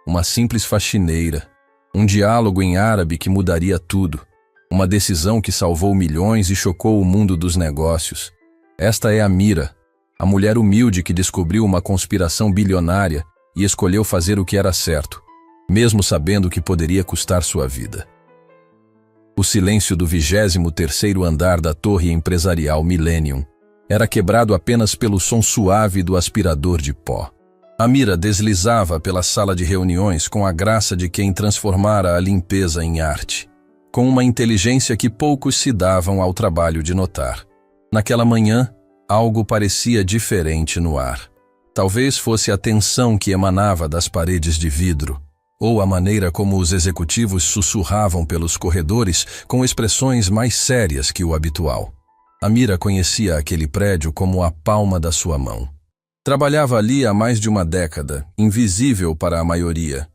uma simples faxineira, um diálogo em árabe que mudaria tudo, uma decisão que salvou milhões e chocou o mundo dos negócios. Esta é Amira, a mulher humilde que descobriu uma conspiração bilionária e escolheu fazer o que era certo, mesmo sabendo que poderia custar sua vida. O silêncio do 23º andar da torre empresarial Millennium era quebrado apenas pelo som suave do aspirador de pó. Amira deslizava pela sala de reuniões com a graça de quem transformara a limpeza em arte, com uma inteligência que poucos se davam ao trabalho de notar. Naquela manhã, algo parecia diferente no ar. Talvez fosse a tensão que emanava das paredes de vidro, ou a maneira como os executivos sussurravam pelos corredores com expressões mais sérias que o habitual. Amira conhecia aquele prédio como a palma da sua mão. Trabalhava ali há mais de uma década, invisível para a maioria,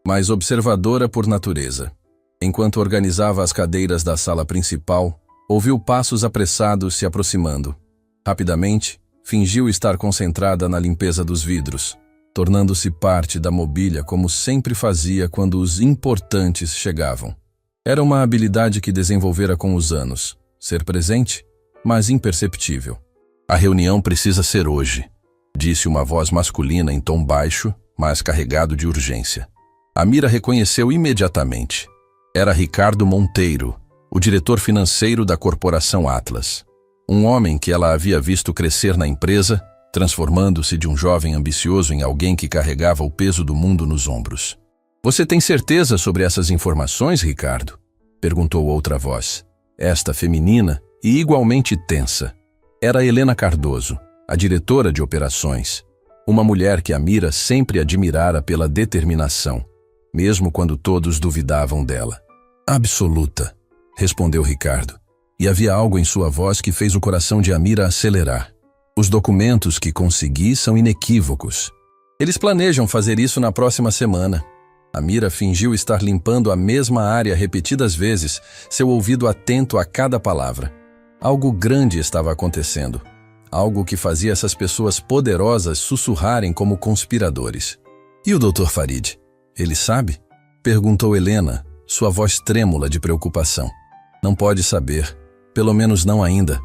mas observadora por natureza. Enquanto organizava as cadeiras da sala principal, ouviu passos apressados se aproximando. Rapidamente, fingiu estar concentrada na limpeza dos vidros, tornando-se parte da mobília como sempre fazia quando os importantes chegavam. Era uma habilidade que desenvolvera com os anos, ser presente, mas imperceptível. A reunião precisa ser hoje, disse uma voz masculina em tom baixo, mas carregado de urgência. Amira reconheceu imediatamente. Era Ricardo Monteiro, o diretor financeiro da corporação Atlas. Um homem que ela havia visto crescer na empresa, transformando-se de um jovem ambicioso em alguém que carregava o peso do mundo nos ombros. "Você tem certeza sobre essas informações, Ricardo?" perguntou outra voz. Esta feminina e igualmente tensa. Era Helena Cardoso, a diretora de operações. Uma mulher que Amira sempre admirara pela determinação, mesmo quando todos duvidavam dela. "Absoluta", respondeu Ricardo, e havia algo em sua voz que fez o coração de Amira acelerar. "Os documentos que consegui são inequívocos. Eles planejam fazer isso na próxima semana." Amira fingiu estar limpando a mesma área repetidas vezes, seu ouvido atento a cada palavra. Algo grande estava acontecendo. Algo que fazia essas pessoas poderosas sussurrarem como conspiradores. "E o Dr. Farid? Ele sabe?" perguntou Helena, sua voz trêmula de preocupação. "Não pode saber, pelo menos não ainda."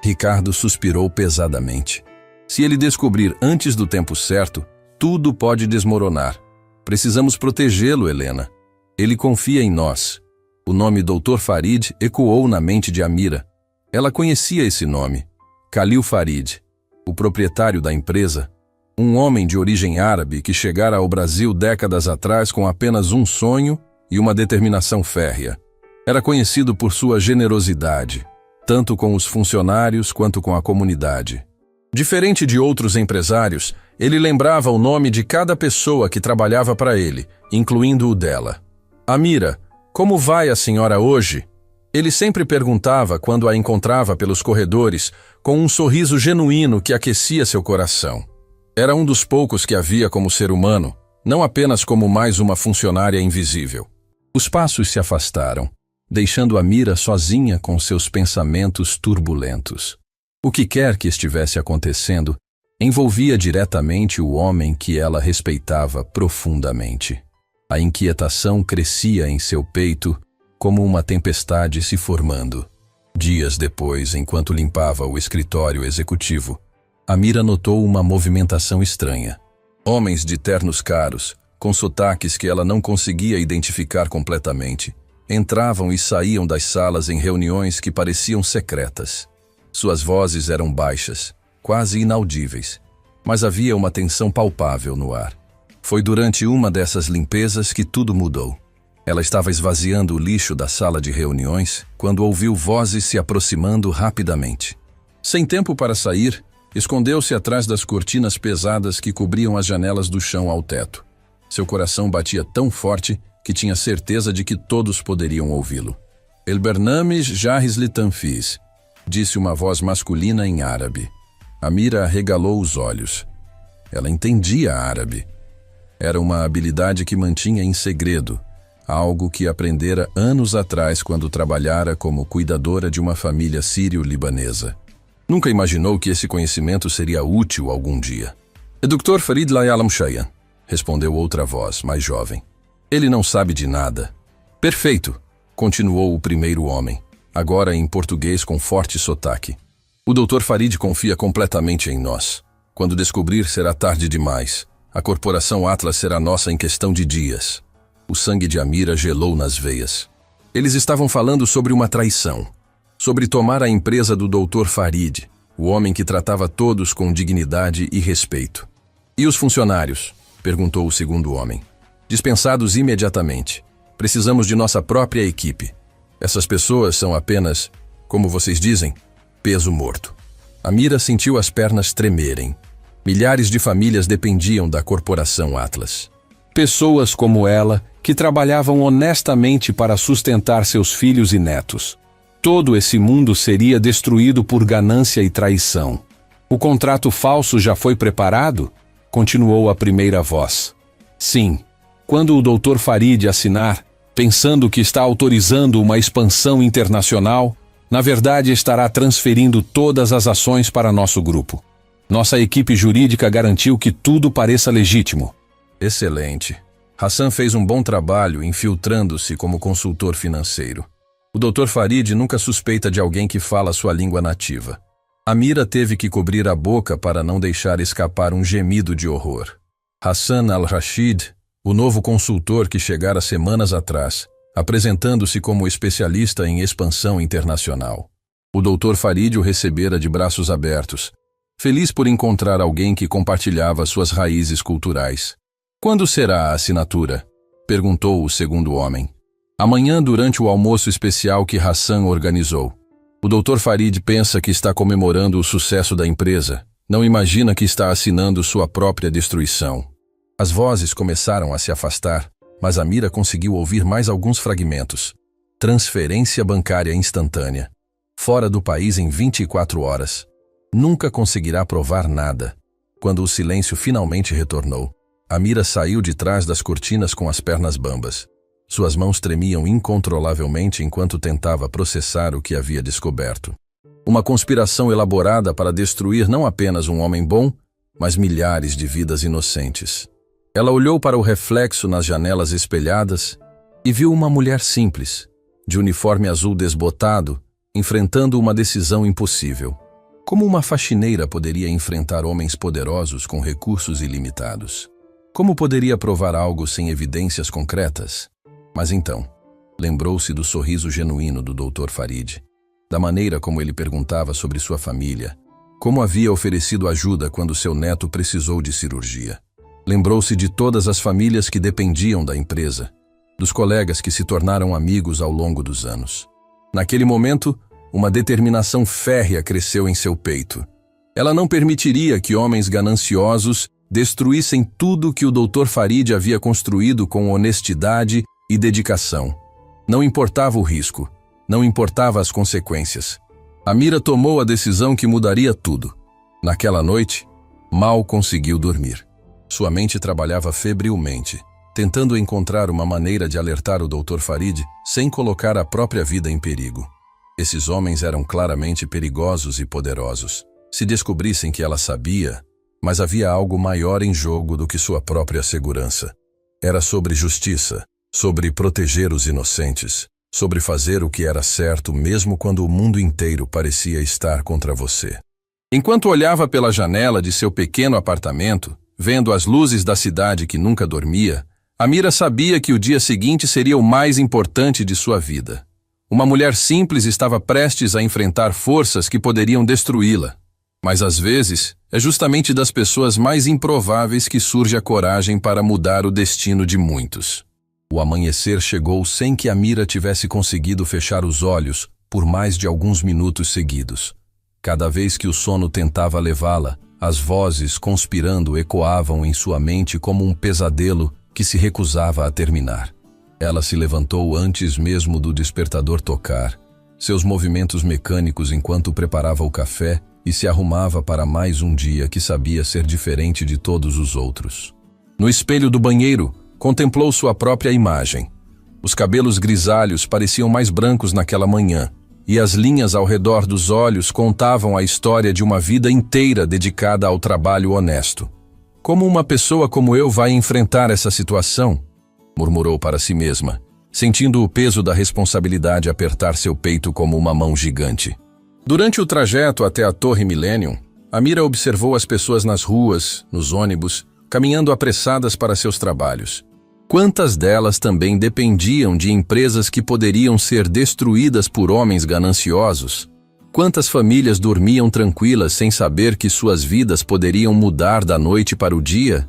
Ricardo suspirou pesadamente. "Se ele descobrir antes do tempo certo, tudo pode desmoronar. Precisamos protegê-lo, Helena. Ele confia em nós." O nome Dr. Farid ecoou na mente de Amira. Ela conhecia esse nome. Khalil Farid, o proprietário da empresa, um homem de origem árabe que chegara ao Brasil décadas atrás com apenas um sonho e uma determinação férrea. Era conhecido por sua generosidade, tanto com os funcionários quanto com a comunidade. Diferente de outros empresários, ele lembrava o nome de cada pessoa que trabalhava para ele, incluindo o dela. "Amira, como vai a senhora hoje?" Ele sempre perguntava quando a encontrava pelos corredores, com um sorriso genuíno que aquecia seu coração. Era um dos poucos que havia como ser humano, não apenas como mais uma funcionária invisível. Os passos se afastaram, deixando Amira sozinha com seus pensamentos turbulentos. O que quer que estivesse acontecendo, envolvia diretamente o homem que ela respeitava profundamente. A inquietação crescia em seu peito, como uma tempestade se formando. Dias depois, enquanto limpava o escritório executivo, Amira notou uma movimentação estranha. Homens de ternos caros, com sotaques que ela não conseguia identificar completamente, entravam e saíam das salas em reuniões que pareciam secretas. Suas vozes eram baixas, quase inaudíveis, mas havia uma tensão palpável no ar. Foi durante uma dessas limpezas que tudo mudou. Ela estava esvaziando o lixo da sala de reuniões quando ouviu vozes se aproximando rapidamente. Sem tempo para sair, escondeu-se atrás das cortinas pesadas que cobriam as janelas do chão ao teto. Seu coração batia tão forte que tinha certeza de que todos poderiam ouvi-lo. "El Bernames Jarris Litanfis", disse uma voz masculina em árabe. Amira arregalou os olhos. Ela entendia árabe. Era uma habilidade que mantinha em segredo, algo que aprendera anos atrás quando trabalhara como cuidadora de uma família sírio-libanesa. Nunca imaginou que esse conhecimento seria útil algum dia. "Dr. Farid Layal Mshayan", respondeu outra voz, mais jovem. Ele não sabe de nada. Perfeito, continuou o primeiro homem, agora em português com forte sotaque. O Dr. Farid confia completamente em nós. Quando descobrir, será tarde demais. A corporação Atlas será nossa em questão de dias. O sangue de Amira gelou nas veias. Eles estavam falando sobre uma traição. Sobre tomar a empresa do Dr. Farid, o homem que tratava todos com dignidade e respeito. E os funcionários? Perguntou o segundo homem. Dispensados imediatamente. Precisamos de nossa própria equipe. Essas pessoas são apenas, como vocês dizem, peso morto. Amira sentiu as pernas tremerem. Milhares de famílias dependiam da corporação Atlas. Pessoas como ela, que trabalhavam honestamente para sustentar seus filhos e netos. Todo esse mundo seria destruído por ganância e traição. O contrato falso já foi preparado? Continuou a primeira voz. Sim. Quando o Dr. Farid assinar, pensando que está autorizando uma expansão internacional, na verdade estará transferindo todas as ações para nosso grupo. Nossa equipe jurídica garantiu que tudo pareça legítimo. Excelente. Hassan fez um bom trabalho infiltrando-se como consultor financeiro. O Dr. Farid nunca suspeita de alguém que fala sua língua nativa. Amira teve que cobrir a boca para não deixar escapar um gemido de horror. Hassan al-Rashid, o novo consultor que chegara semanas atrás, apresentando-se como especialista em expansão internacional. O Dr. Farid o recebera de braços abertos, feliz por encontrar alguém que compartilhava suas raízes culturais. Quando será a assinatura? Perguntou o segundo homem. Amanhã, durante o almoço especial que Hassan organizou. O Dr. Farid pensa que está comemorando o sucesso da empresa. Não imagina que está assinando sua própria destruição. As vozes começaram a se afastar, mas Amira conseguiu ouvir mais alguns fragmentos. Transferência bancária instantânea. Fora do país em 24 horas. Nunca conseguirá provar nada. Quando o silêncio finalmente retornou, Amira saiu de trás das cortinas com as pernas bambas. Suas mãos tremiam incontrolavelmente enquanto tentava processar o que havia descoberto. Uma conspiração elaborada para destruir não apenas um homem bom, mas milhares de vidas inocentes. Ela olhou para o reflexo nas janelas espelhadas e viu uma mulher simples, de uniforme azul desbotado, enfrentando uma decisão impossível. Como uma faxineira poderia enfrentar homens poderosos com recursos ilimitados? Como poderia provar algo sem evidências concretas? Mas então, lembrou-se do sorriso genuíno do Dr. Farid, da maneira como ele perguntava sobre sua família, como havia oferecido ajuda quando seu neto precisou de cirurgia. Lembrou-se de todas as famílias que dependiam da empresa, dos colegas que se tornaram amigos ao longo dos anos. Naquele momento, uma determinação férrea cresceu em seu peito. Ela não permitiria que homens gananciosos destruíssem tudo que o Dr. Farid havia construído com honestidade e dedicação. Não importava o risco, não importava as consequências. Amira tomou a decisão que mudaria tudo. Naquela noite, mal conseguiu dormir. Sua mente trabalhava febrilmente, tentando encontrar uma maneira de alertar o Dr. Farid sem colocar a própria vida em perigo. Esses homens eram claramente perigosos e poderosos. Se descobrissem que ela sabia, mas havia algo maior em jogo do que sua própria segurança. Era sobre justiça, sobre proteger os inocentes, sobre fazer o que era certo mesmo quando o mundo inteiro parecia estar contra você. Enquanto olhava pela janela de seu pequeno apartamento, vendo as luzes da cidade que nunca dormia, Amira sabia que o dia seguinte seria o mais importante de sua vida. Uma mulher simples estava prestes a enfrentar forças que poderiam destruí-la. Mas às vezes, é justamente das pessoas mais improváveis que surge a coragem para mudar o destino de muitos. O amanhecer chegou sem que Amira tivesse conseguido fechar os olhos por mais de alguns minutos seguidos. Cada vez que o sono tentava levá-la, as vozes conspirando ecoavam em sua mente como um pesadelo que se recusava a terminar. Ela se levantou antes mesmo do despertador tocar, seus movimentos mecânicos enquanto preparava o café e se arrumava para mais um dia que sabia ser diferente de todos os outros. No espelho do banheiro, contemplou sua própria imagem. Os cabelos grisalhos pareciam mais brancos naquela manhã, e as linhas ao redor dos olhos contavam a história de uma vida inteira dedicada ao trabalho honesto. Como uma pessoa como eu vai enfrentar essa situação? Murmurou para si mesma, sentindo o peso da responsabilidade apertar seu peito como uma mão gigante. Durante o trajeto até a Torre Millennium, Amira observou as pessoas nas ruas, nos ônibus, caminhando apressadas para seus trabalhos. Quantas delas também dependiam de empresas que poderiam ser destruídas por homens gananciosos? Quantas famílias dormiam tranquilas sem saber que suas vidas poderiam mudar da noite para o dia?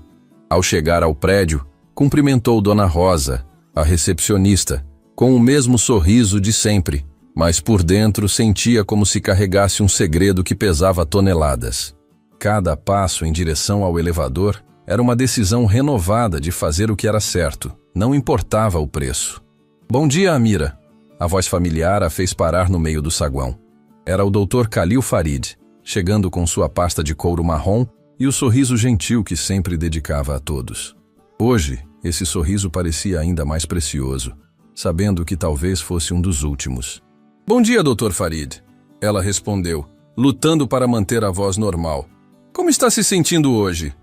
Ao chegar ao prédio, cumprimentou Dona Rosa, a recepcionista, com o mesmo sorriso de sempre, mas por dentro sentia como se carregasse um segredo que pesava toneladas. Cada passo em direção ao elevador era uma decisão renovada de fazer o que era certo, não importava o preço. Bom dia, Amira. A voz familiar a fez parar no meio do saguão. Era o Dr. Khalil Farid, chegando com sua pasta de couro marrom e o sorriso gentil que sempre dedicava a todos. Hoje, esse sorriso parecia ainda mais precioso, sabendo que talvez fosse um dos últimos. Bom dia, Dr. Farid. Ela respondeu, lutando para manter a voz normal. Como está se sentindo hoje?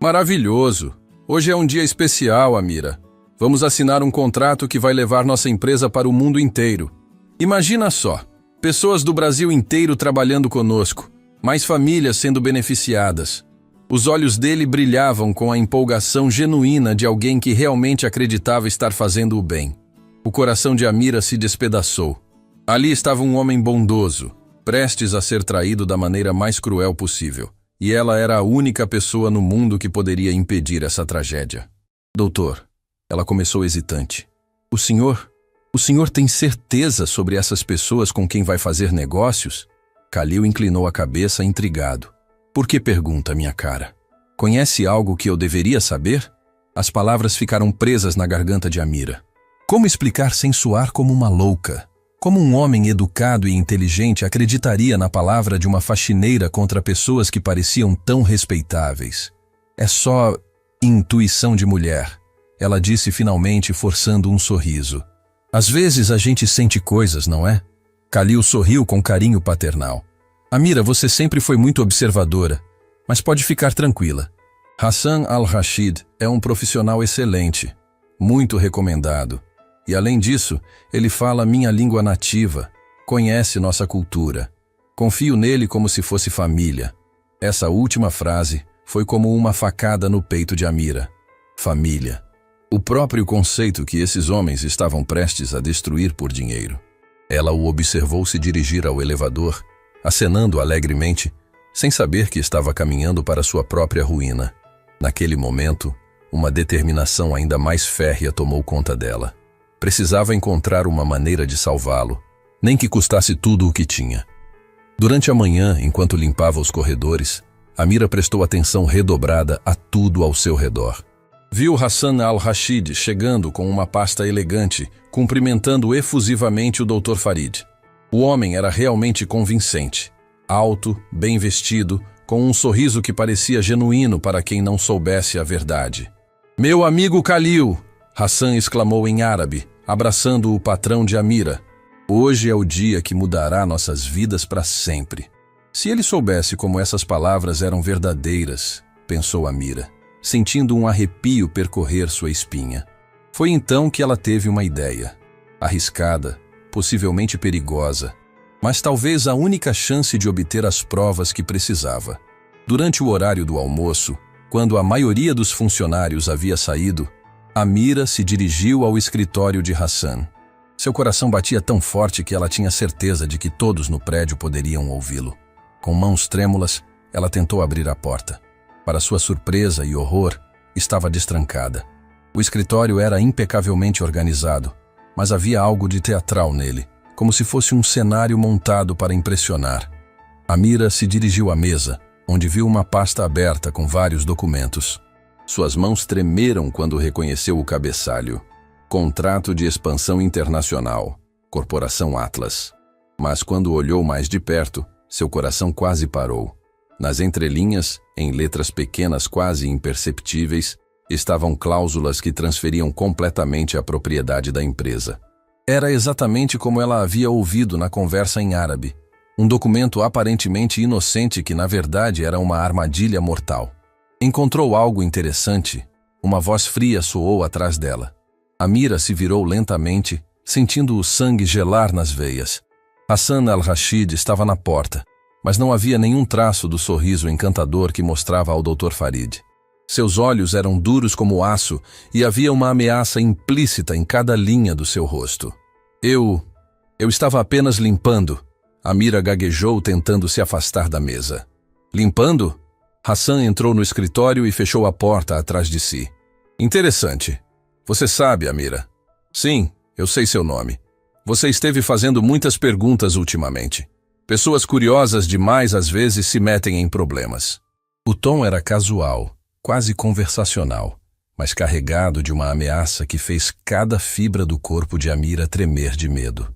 Maravilhoso. Hoje é um dia especial, Amira. Vamos assinar um contrato que vai levar nossa empresa para o mundo inteiro. Imagina só, pessoas do Brasil inteiro trabalhando conosco, mais famílias sendo beneficiadas. Os olhos dele brilhavam com a empolgação genuína de alguém que realmente acreditava estar fazendo o bem. O coração de Amira se despedaçou. Ali estava um homem bondoso, prestes a ser traído da maneira mais cruel possível. E ela era a única pessoa no mundo que poderia impedir essa tragédia. Doutor, ela começou hesitante. O senhor tem certeza sobre essas pessoas com quem vai fazer negócios? Khalil inclinou a cabeça, intrigado. Por que pergunta, minha cara? Conhece algo que eu deveria saber? As palavras ficaram presas na garganta de Amira. Como explicar sem soar como uma louca? Como um homem educado e inteligente acreditaria na palavra de uma faxineira contra pessoas que pareciam tão respeitáveis? É só intuição de mulher, ela disse finalmente, forçando um sorriso. Às vezes a gente sente coisas, não é? Khalil sorriu com carinho paternal. Amira, você sempre foi muito observadora, mas pode ficar tranquila. Hassan Al-Rashid é um profissional excelente, muito recomendado. E além disso, ele fala minha língua nativa, conhece nossa cultura. Confio nele como se fosse família. Essa última frase foi como uma facada no peito de Amira. Família. O próprio conceito que esses homens estavam prestes a destruir por dinheiro. Ela o observou se dirigir ao elevador, acenando alegremente, sem saber que estava caminhando para sua própria ruína. Naquele momento, uma determinação ainda mais férrea tomou conta dela. Precisava encontrar uma maneira de salvá-lo, nem que custasse tudo o que tinha. Durante a manhã, enquanto limpava os corredores, Amira prestou atenção redobrada a tudo ao seu redor. Viu Hassan Al-Rashid chegando com uma pasta elegante, cumprimentando efusivamente o Dr. Farid. O homem era realmente convincente. Alto, bem vestido, com um sorriso que parecia genuíno para quem não soubesse a verdade. Meu amigo Khalil! Hassan exclamou em árabe, abraçando o patrão de Amira. Hoje é o dia que mudará nossas vidas para sempre. Se ele soubesse como essas palavras eram verdadeiras, pensou Amira, sentindo um arrepio percorrer sua espinha. Foi então que ela teve uma ideia. Arriscada, possivelmente perigosa, mas talvez a única chance de obter as provas que precisava. Durante o horário do almoço, quando a maioria dos funcionários havia saído, Amira se dirigiu ao escritório de Hassan. Seu coração batia tão forte que ela tinha certeza de que todos no prédio poderiam ouvi-lo. Com mãos trêmulas, ela tentou abrir a porta. Para sua surpresa e horror, estava destrancada. O escritório era impecavelmente organizado, mas havia algo de teatral nele, como se fosse um cenário montado para impressionar. Amira se dirigiu à mesa, onde viu uma pasta aberta com vários documentos. Suas mãos tremeram quando reconheceu o cabeçalho. Contrato de expansão internacional, Corporação Atlas. Mas quando olhou mais de perto, seu coração quase parou. Nas entrelinhas, em letras pequenas quase imperceptíveis, estavam cláusulas que transferiam completamente a propriedade da empresa. Era exatamente como ela havia ouvido na conversa em árabe. Um documento aparentemente inocente que, na verdade, era uma armadilha mortal. Encontrou algo interessante. Uma voz fria soou atrás dela. Amira se virou lentamente, sentindo o sangue gelar nas veias. Hassan al-Rashid estava na porta, mas não havia nenhum traço do sorriso encantador que mostrava ao Dr. Farid. Seus olhos eram duros como aço e havia uma ameaça implícita em cada linha do seu rosto. Eu estava apenas limpando. Amira gaguejou tentando se afastar da mesa. Limpando? Hassan entrou no escritório e fechou a porta atrás de si. Interessante. Você sabe, Amira? Sim, eu sei seu nome. Você esteve fazendo muitas perguntas ultimamente. Pessoas curiosas demais às vezes se metem em problemas. O tom era casual, quase conversacional, mas carregado de uma ameaça que fez cada fibra do corpo de Amira tremer de medo.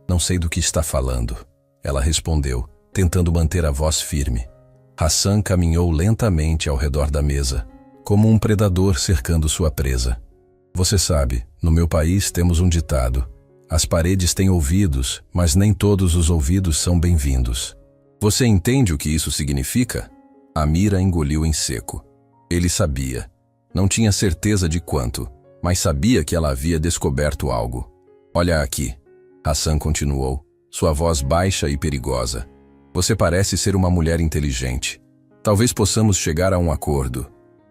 Não sei do que está falando, ela respondeu, tentando manter a voz firme. Hassan caminhou lentamente ao redor da mesa, como um predador cercando sua presa. Você sabe, no meu país temos um ditado: as paredes têm ouvidos, mas nem todos os ouvidos são bem-vindos. Você entende o que isso significa? Amira engoliu em seco. Ele sabia. Não tinha certeza de quanto, mas sabia que ela havia descoberto algo. Olha aqui. Hassan continuou, sua voz baixa e perigosa. Você parece ser uma mulher inteligente. Talvez possamos chegar a um acordo.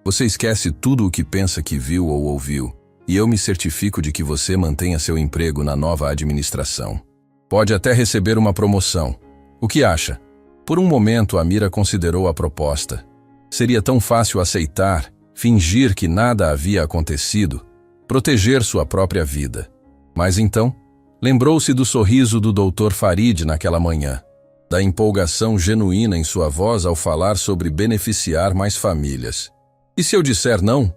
Você esquece tudo o que pensa que viu ou ouviu, e eu me certifico de que você mantenha seu emprego na nova administração. Pode até receber uma promoção. O que acha? Por um momento, Amira considerou a proposta. Seria tão fácil aceitar, fingir que nada havia acontecido, proteger sua própria vida. Mas então, lembrou-se do sorriso do Dr. Farid naquela manhã, da empolgação genuína em sua voz ao falar sobre beneficiar mais famílias. E se eu disser não?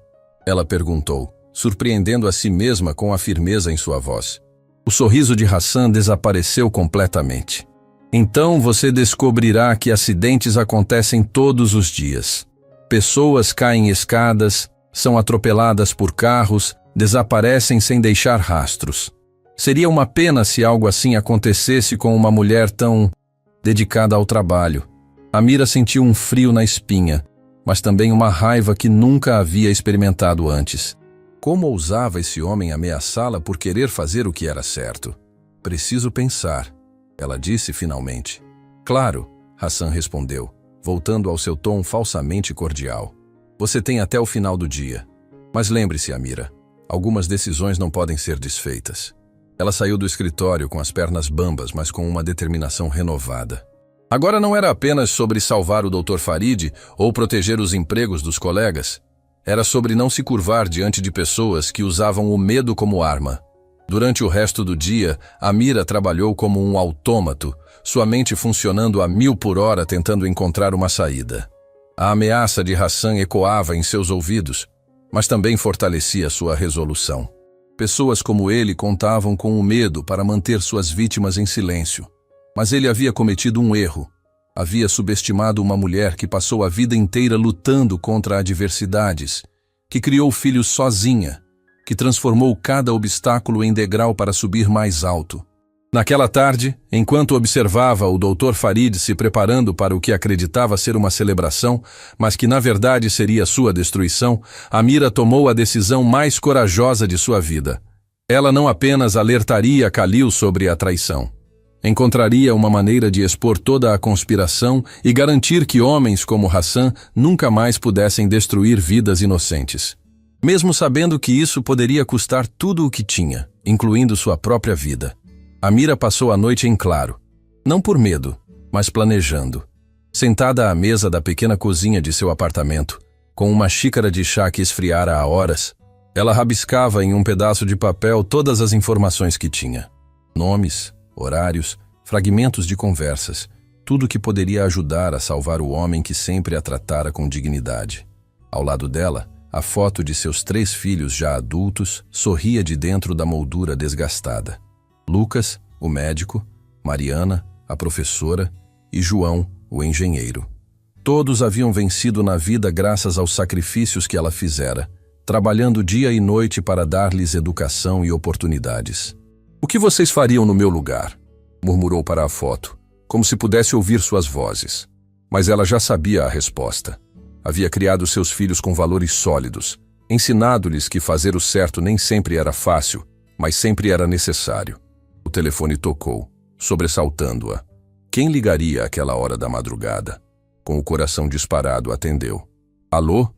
Ela perguntou, surpreendendo a si mesma com a firmeza em sua voz. O sorriso de Hassan desapareceu completamente. Então você descobrirá que acidentes acontecem todos os dias. Pessoas caem escadas, são atropeladas por carros, desaparecem sem deixar rastros. Seria uma pena se algo assim acontecesse com uma mulher tão dedicada ao trabalho. Amira sentiu um frio na espinha, mas também uma raiva que nunca havia experimentado antes. Como ousava esse homem ameaçá-la por querer fazer o que era certo? Preciso pensar, ela disse finalmente. Claro, Hassan respondeu, voltando ao seu tom falsamente cordial. Você tem até o final do dia. Mas lembre-se, Amira, algumas decisões não podem ser desfeitas. Ela saiu do escritório com as pernas bambas, mas com uma determinação renovada. Agora não era apenas sobre salvar o Dr. Farid ou proteger os empregos dos colegas. Era sobre não se curvar diante de pessoas que usavam o medo como arma. Durante o resto do dia, Amira trabalhou como um autômato, sua mente funcionando a 1000 por hora tentando encontrar uma saída. A ameaça de Hassan ecoava em seus ouvidos, mas também fortalecia sua resolução. Pessoas como ele contavam com o medo para manter suas vítimas em silêncio. Mas ele havia cometido um erro. Havia subestimado uma mulher que passou a vida inteira lutando contra adversidades, que criou filhos sozinha, que transformou cada obstáculo em degrau para subir mais alto. Naquela tarde, enquanto observava o Dr. Farid se preparando para o que acreditava ser uma celebração, mas que na verdade seria sua destruição, Amira tomou a decisão mais corajosa de sua vida. Ela não apenas alertaria Khalil sobre a traição. Encontraria uma maneira de expor toda a conspiração e garantir que homens como Hassan nunca mais pudessem destruir vidas inocentes. Mesmo sabendo que isso poderia custar tudo o que tinha, incluindo sua própria vida. Amira passou a noite em claro, não por medo, mas planejando. Sentada à mesa da pequena cozinha de seu apartamento, com uma xícara de chá que esfriara há horas, ela rabiscava em um pedaço de papel todas as informações que tinha. Nomes, horários, fragmentos de conversas, tudo que poderia ajudar a salvar o homem que sempre a tratara com dignidade. Ao lado dela, a foto de seus 3 filhos já adultos sorria de dentro da moldura desgastada. Lucas, o médico, Mariana, a professora, e João, o engenheiro. Todos haviam vencido na vida graças aos sacrifícios que ela fizera, trabalhando dia e noite para dar-lhes educação e oportunidades. "O que vocês fariam no meu lugar?", murmurou para a foto, como se pudesse ouvir suas vozes. Mas ela já sabia a resposta. Havia criado seus filhos com valores sólidos, ensinado-lhes que fazer o certo nem sempre era fácil, mas sempre era necessário. O telefone tocou, sobressaltando-a. Quem ligaria àquela hora da madrugada? Com o coração disparado, atendeu. Alô?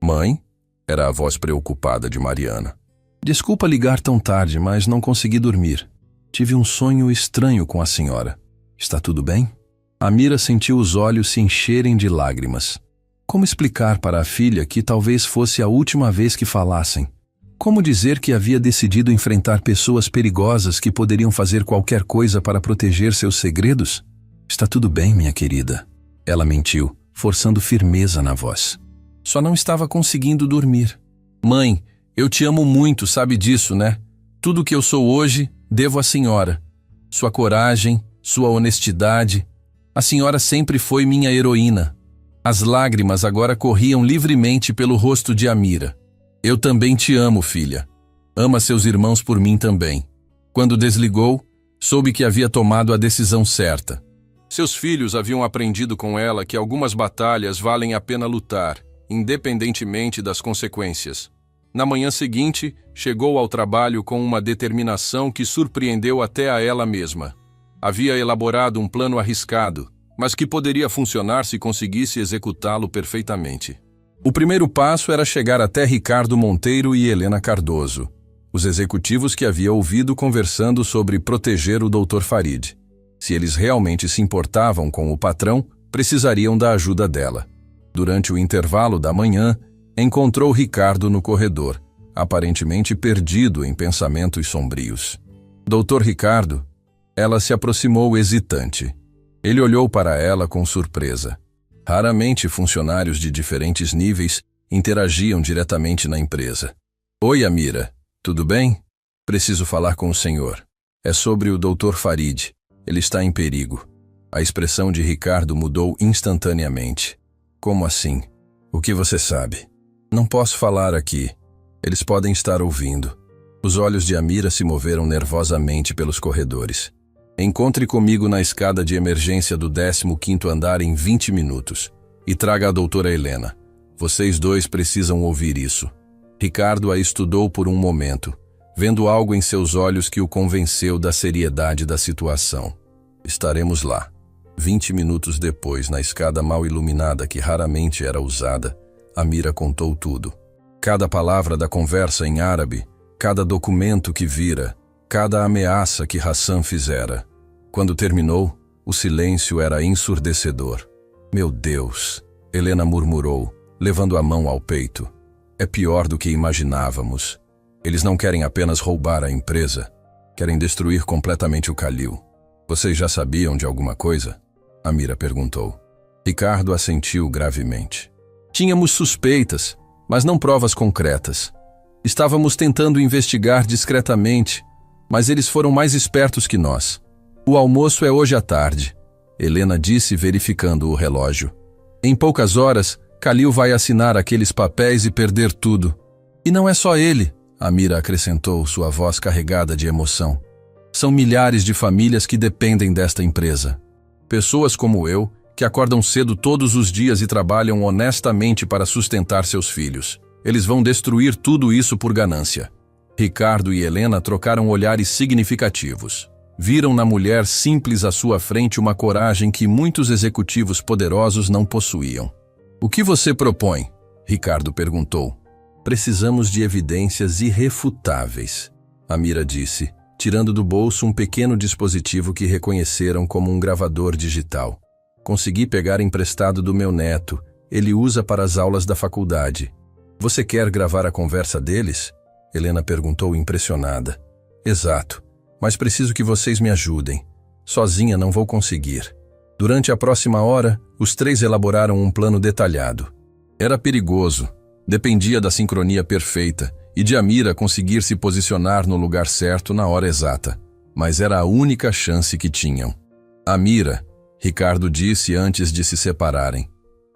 Mãe? Era a voz preocupada de Mariana. Desculpa ligar tão tarde, mas não consegui dormir. Tive um sonho estranho com a senhora. Está tudo bem? Amira sentiu os olhos se encherem de lágrimas. Como explicar para a filha que talvez fosse a última vez que falassem? Como dizer que havia decidido enfrentar pessoas perigosas que poderiam fazer qualquer coisa para proteger seus segredos? Está tudo bem, minha querida. Ela mentiu, forçando firmeza na voz. Só não estava conseguindo dormir. Mãe, eu te amo muito, sabe disso, né? Tudo que eu sou hoje, devo à senhora. Sua coragem, sua honestidade. A senhora sempre foi minha heroína. As lágrimas agora corriam livremente pelo rosto de Amira. Eu também te amo, filha. Ama seus irmãos por mim também. Quando desligou, soube que havia tomado a decisão certa. Seus filhos haviam aprendido com ela que algumas batalhas valem a pena lutar, independentemente das consequências. Na manhã seguinte, chegou ao trabalho com uma determinação que surpreendeu até a ela mesma. Havia elaborado um plano arriscado, mas que poderia funcionar se conseguisse executá-lo perfeitamente. O primeiro passo era chegar até Ricardo Monteiro e Helena Cardoso, os executivos que havia ouvido conversando sobre proteger o Dr. Farid. Se eles realmente se importavam com o patrão, precisariam da ajuda dela. Durante o intervalo da manhã, encontrou Ricardo no corredor, aparentemente perdido em pensamentos sombrios. Doutor Ricardo, ela se aproximou hesitante. Ele olhou para ela com surpresa. Raramente funcionários de diferentes níveis interagiam diretamente na empresa. Oi, Amira. Tudo bem? Preciso falar com o senhor. É sobre o Dr. Farid. Ele está em perigo. A expressão de Ricardo mudou instantaneamente. Como assim? O que você sabe? Não posso falar aqui. Eles podem estar ouvindo. Os olhos de Amira se moveram nervosamente pelos corredores. Encontre comigo na escada de emergência do 15º andar em 20 minutos. E traga a doutora Helena. Vocês dois precisam ouvir isso. Ricardo a estudou por um momento, vendo algo em seus olhos que o convenceu da seriedade da situação. Estaremos lá. 20 minutos depois, na escada mal iluminada que raramente era usada, Amira contou tudo. Cada palavra da conversa em árabe, cada documento que vira, cada ameaça que Hassan fizera. Quando terminou, o silêncio era ensurdecedor. Meu Deus, Helena murmurou, levando a mão ao peito. É pior do que imaginávamos. Eles não querem apenas roubar a empresa, querem destruir completamente o Khalil. Vocês já sabiam de alguma coisa? Amira perguntou. Ricardo assentiu gravemente. Tínhamos suspeitas, mas não provas concretas. Estávamos tentando investigar discretamente, mas eles foram mais espertos que nós. O almoço é hoje à tarde, Helena disse verificando o relógio. Em poucas horas, Khalil vai assinar aqueles papéis e perder tudo. E não é só ele, Amira acrescentou, sua voz carregada de emoção. São milhares de famílias que dependem desta empresa. Pessoas como eu, que acordam cedo todos os dias e trabalham honestamente para sustentar seus filhos. Eles vão destruir tudo isso por ganância. Ricardo e Helena trocaram olhares significativos. Viram na mulher simples à sua frente uma coragem que muitos executivos poderosos não possuíam. O que você propõe? Ricardo perguntou. Precisamos de evidências irrefutáveis, Amira disse, tirando do bolso um pequeno dispositivo que reconheceram como um gravador digital. Consegui pegar emprestado do meu neto. Ele usa para as aulas da faculdade. Você quer gravar a conversa deles? Helena perguntou impressionada. Exato, mas preciso que vocês me ajudem. Sozinha não vou conseguir. Durante a próxima hora, os três elaboraram um plano detalhado. Era perigoso, dependia da sincronia perfeita e de Amira conseguir se posicionar no lugar certo na hora exata. Mas era a única chance que tinham. Amira, Ricardo disse antes de se separarem.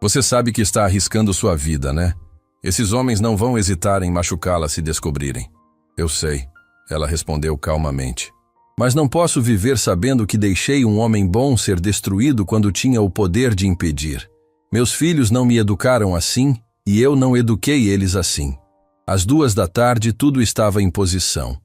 Você sabe que está arriscando sua vida, né? Esses homens não vão hesitar em machucá-la se descobrirem. Eu sei, ela respondeu calmamente. Mas não posso viver sabendo que deixei um homem bom ser destruído quando tinha o poder de impedir. Meus filhos não me educaram assim e eu não eduquei eles assim. Às 2 da tarde tudo estava em posição.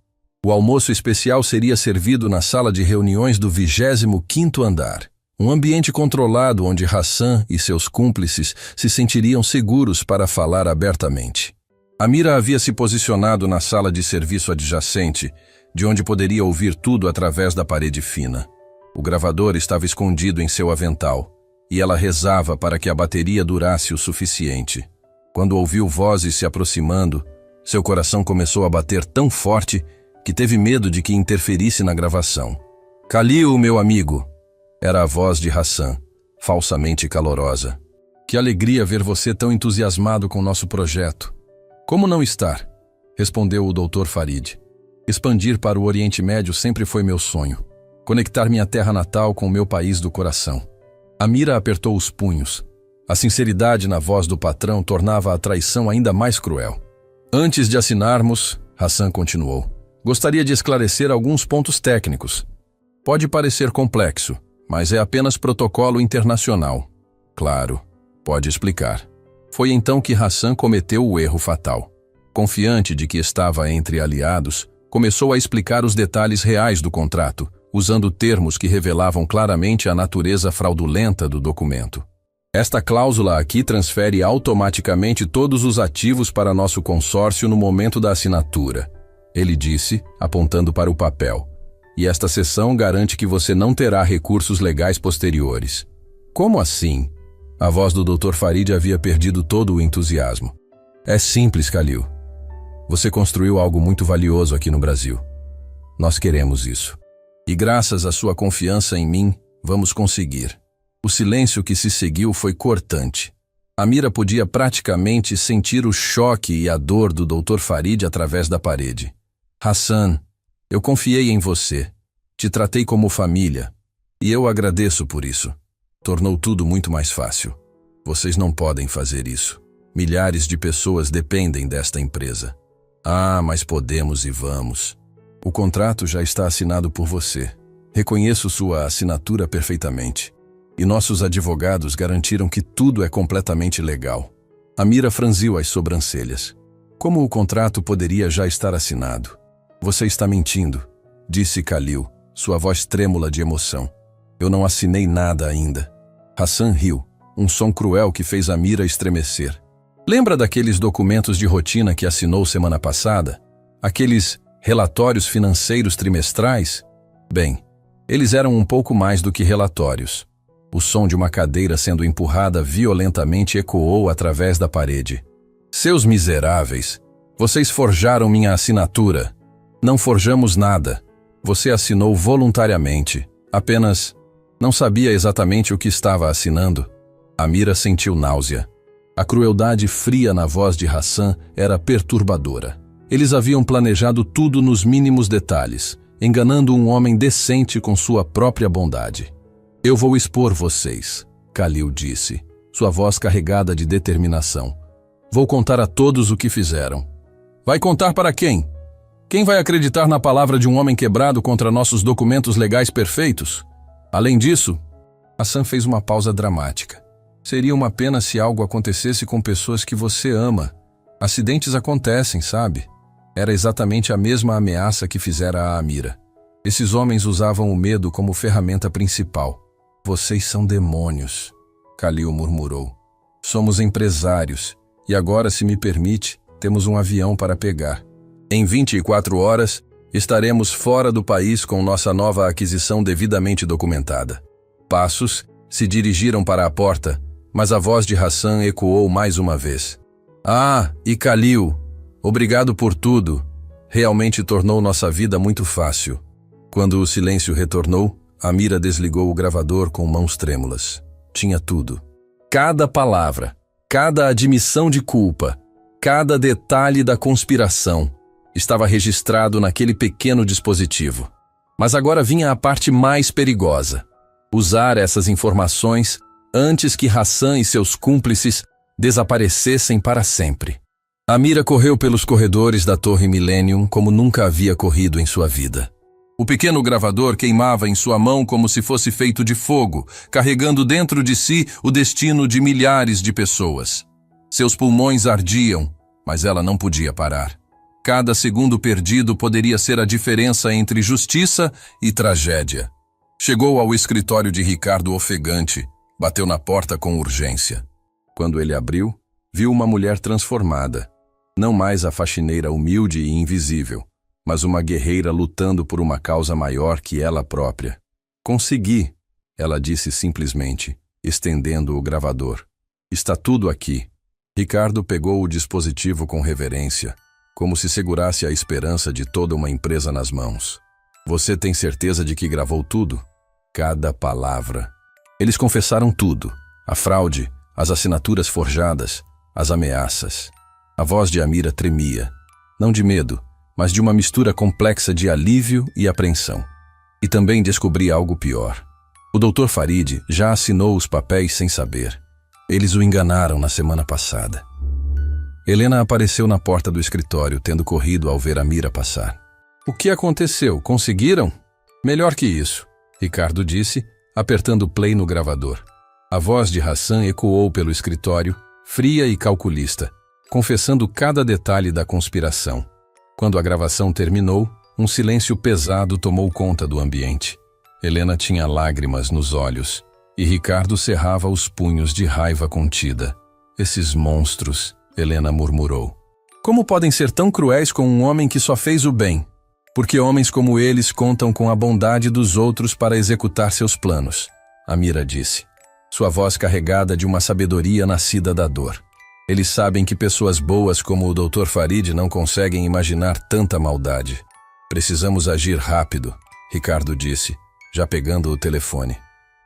O almoço especial seria servido na sala de reuniões do 25º andar. Um ambiente controlado onde Hassan e seus cúmplices se sentiriam seguros para falar abertamente. Amira havia se posicionado na sala de serviço adjacente, de onde poderia ouvir tudo através da parede fina. O gravador estava escondido em seu avental, e ela rezava para que a bateria durasse o suficiente. Quando ouviu vozes se aproximando, seu coração começou a bater tão forte que teve medo de que interferisse na gravação. "Khalil, meu amigo", era a voz de Hassan, falsamente calorosa. "Que alegria ver você tão entusiasmado com nosso projeto." "Como não estar?", respondeu o Dr. Farid. "Expandir para o Oriente Médio sempre foi meu sonho. Conectar minha terra natal com o meu país do coração." Amira apertou os punhos. A sinceridade na voz do patrão tornava a traição ainda mais cruel. "Antes de assinarmos", Hassan continuou, "gostaria de esclarecer alguns pontos técnicos. Pode parecer complexo, mas é apenas protocolo internacional." "Claro, pode explicar." Foi então que Hassan cometeu o erro fatal. Confiante de que estava entre aliados, começou a explicar os detalhes reais do contrato, usando termos que revelavam claramente a natureza fraudulenta do documento. "Esta cláusula aqui transfere automaticamente todos os ativos para nosso consórcio no momento da assinatura", ele disse, apontando para o papel. "E esta seção garante que você não terá recursos legais posteriores." "Como assim?" A voz do Dr. Farid havia perdido todo o entusiasmo. "É simples, Khalil. Você construiu algo muito valioso aqui no Brasil. Nós queremos isso. E graças à sua confiança em mim, vamos conseguir." O silêncio que se seguiu foi cortante. Amira podia praticamente sentir o choque e a dor do Dr. Farid através da parede. "Hassan, eu confiei em você. Te tratei como família. E eu agradeço por isso. Tornou tudo muito mais fácil. Vocês não podem fazer isso. Milhares de pessoas dependem desta empresa." "Ah, mas podemos e vamos. O contrato já está assinado por você. Reconheço sua assinatura perfeitamente. E nossos advogados garantiram que tudo é completamente legal." Amira franziu as sobrancelhas. "Como o contrato poderia já estar assinado?" "Você está mentindo", disse Khalil, sua voz trêmula de emoção. "Eu não assinei nada ainda." Hassan riu, um som cruel que fez Amira estremecer. "Lembra daqueles documentos de rotina que assinou semana passada? Aqueles relatórios financeiros trimestrais? Bem, eles eram um pouco mais do que relatórios." O som de uma cadeira sendo empurrada violentamente ecoou através da parede. "Seus miseráveis! Vocês forjaram minha assinatura." "Não forjamos nada. Você assinou voluntariamente. Apenas não sabia exatamente o que estava assinando." Amira sentiu náusea. A crueldade fria na voz de Hassan era perturbadora. Eles haviam planejado tudo nos mínimos detalhes, enganando um homem decente com sua própria bondade. "Eu vou expor vocês", Khalil disse, sua voz carregada de determinação. "Vou contar a todos o que fizeram." "Vai contar para quem? Quem vai acreditar na palavra de um homem quebrado contra nossos documentos legais perfeitos? Além disso..." Hassan fez uma pausa dramática. "Seria uma pena se algo acontecesse com pessoas que você ama. Acidentes acontecem, sabe?" Era exatamente a mesma ameaça que fizera a Amira. Esses homens usavam o medo como ferramenta principal. "Vocês são demônios", Khalil murmurou. "Somos empresários, e agora, se me permite, temos um avião para pegar. Em 24 horas, estaremos fora do país com nossa nova aquisição devidamente documentada." Passos se dirigiram para a porta, mas a voz de Hassan ecoou mais uma vez. "Ah, e Khalil, obrigado por tudo. Realmente tornou nossa vida muito fácil." Quando o silêncio retornou, Amira desligou o gravador com mãos trêmulas. Tinha tudo. Cada palavra, cada admissão de culpa, cada detalhe da conspiração estava registrado naquele pequeno dispositivo. Mas agora vinha a parte mais perigosa: usar essas informações antes que Hassan e seus cúmplices desaparecessem para sempre. Amira correu pelos corredores da Torre Millennium como nunca havia corrido em sua vida. O pequeno gravador queimava em sua mão como se fosse feito de fogo, carregando dentro de si o destino de milhares de pessoas. Seus pulmões ardiam, mas ela não podia parar. Cada segundo perdido poderia ser a diferença entre justiça e tragédia. Chegou ao escritório de Ricardo ofegante, bateu na porta com urgência. Quando ele abriu, viu uma mulher transformada. Não mais a faxineira humilde e invisível, mas uma guerreira lutando por uma causa maior que ela própria. Consegui, ela disse simplesmente, estendendo o gravador. Está tudo aqui. Ricardo pegou o dispositivo com reverência, como se segurasse a esperança de toda uma empresa nas mãos. Você tem certeza de que gravou tudo? Cada palavra. Eles confessaram tudo. A fraude, as assinaturas forjadas, as ameaças. A voz de Amira tremia. Não de medo, mas de uma mistura complexa de alívio e apreensão. E também descobri algo pior. O Dr. Farid já assinou os papéis sem saber. Eles o enganaram na semana passada. Helena apareceu na porta do escritório, tendo corrido ao ver Amira passar. O que aconteceu? Conseguiram? Melhor que isso, Ricardo disse, apertando play no gravador. A voz de Hassan ecoou pelo escritório, fria e calculista, confessando cada detalhe da conspiração. Quando a gravação terminou, um silêncio pesado tomou conta do ambiente. Helena tinha lágrimas nos olhos, e Ricardo cerrava os punhos de raiva contida. Esses monstros, Helena murmurou. Como podem ser tão cruéis com um homem que só fez o bem? Porque homens como eles contam com a bondade dos outros para executar seus planos, Amira disse, sua voz carregada de uma sabedoria nascida da dor. Eles sabem que pessoas boas como o Dr. Farid não conseguem imaginar tanta maldade. Precisamos agir rápido, Ricardo disse, já pegando o telefone.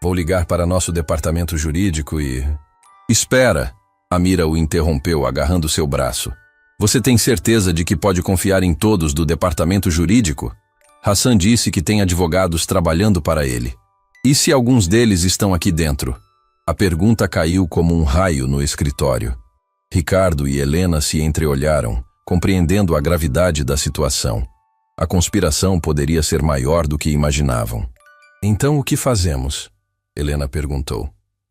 Vou ligar para nosso departamento jurídico e... Espera! Amira o interrompeu, agarrando seu braço. Você tem certeza de que pode confiar em todos do departamento jurídico? Hassan disse que tem advogados trabalhando para ele. E se alguns deles estão aqui dentro? A pergunta caiu como um raio no escritório. Ricardo e Helena se entreolharam, compreendendo a gravidade da situação. A conspiração poderia ser maior do que imaginavam. Então o que fazemos? Helena perguntou.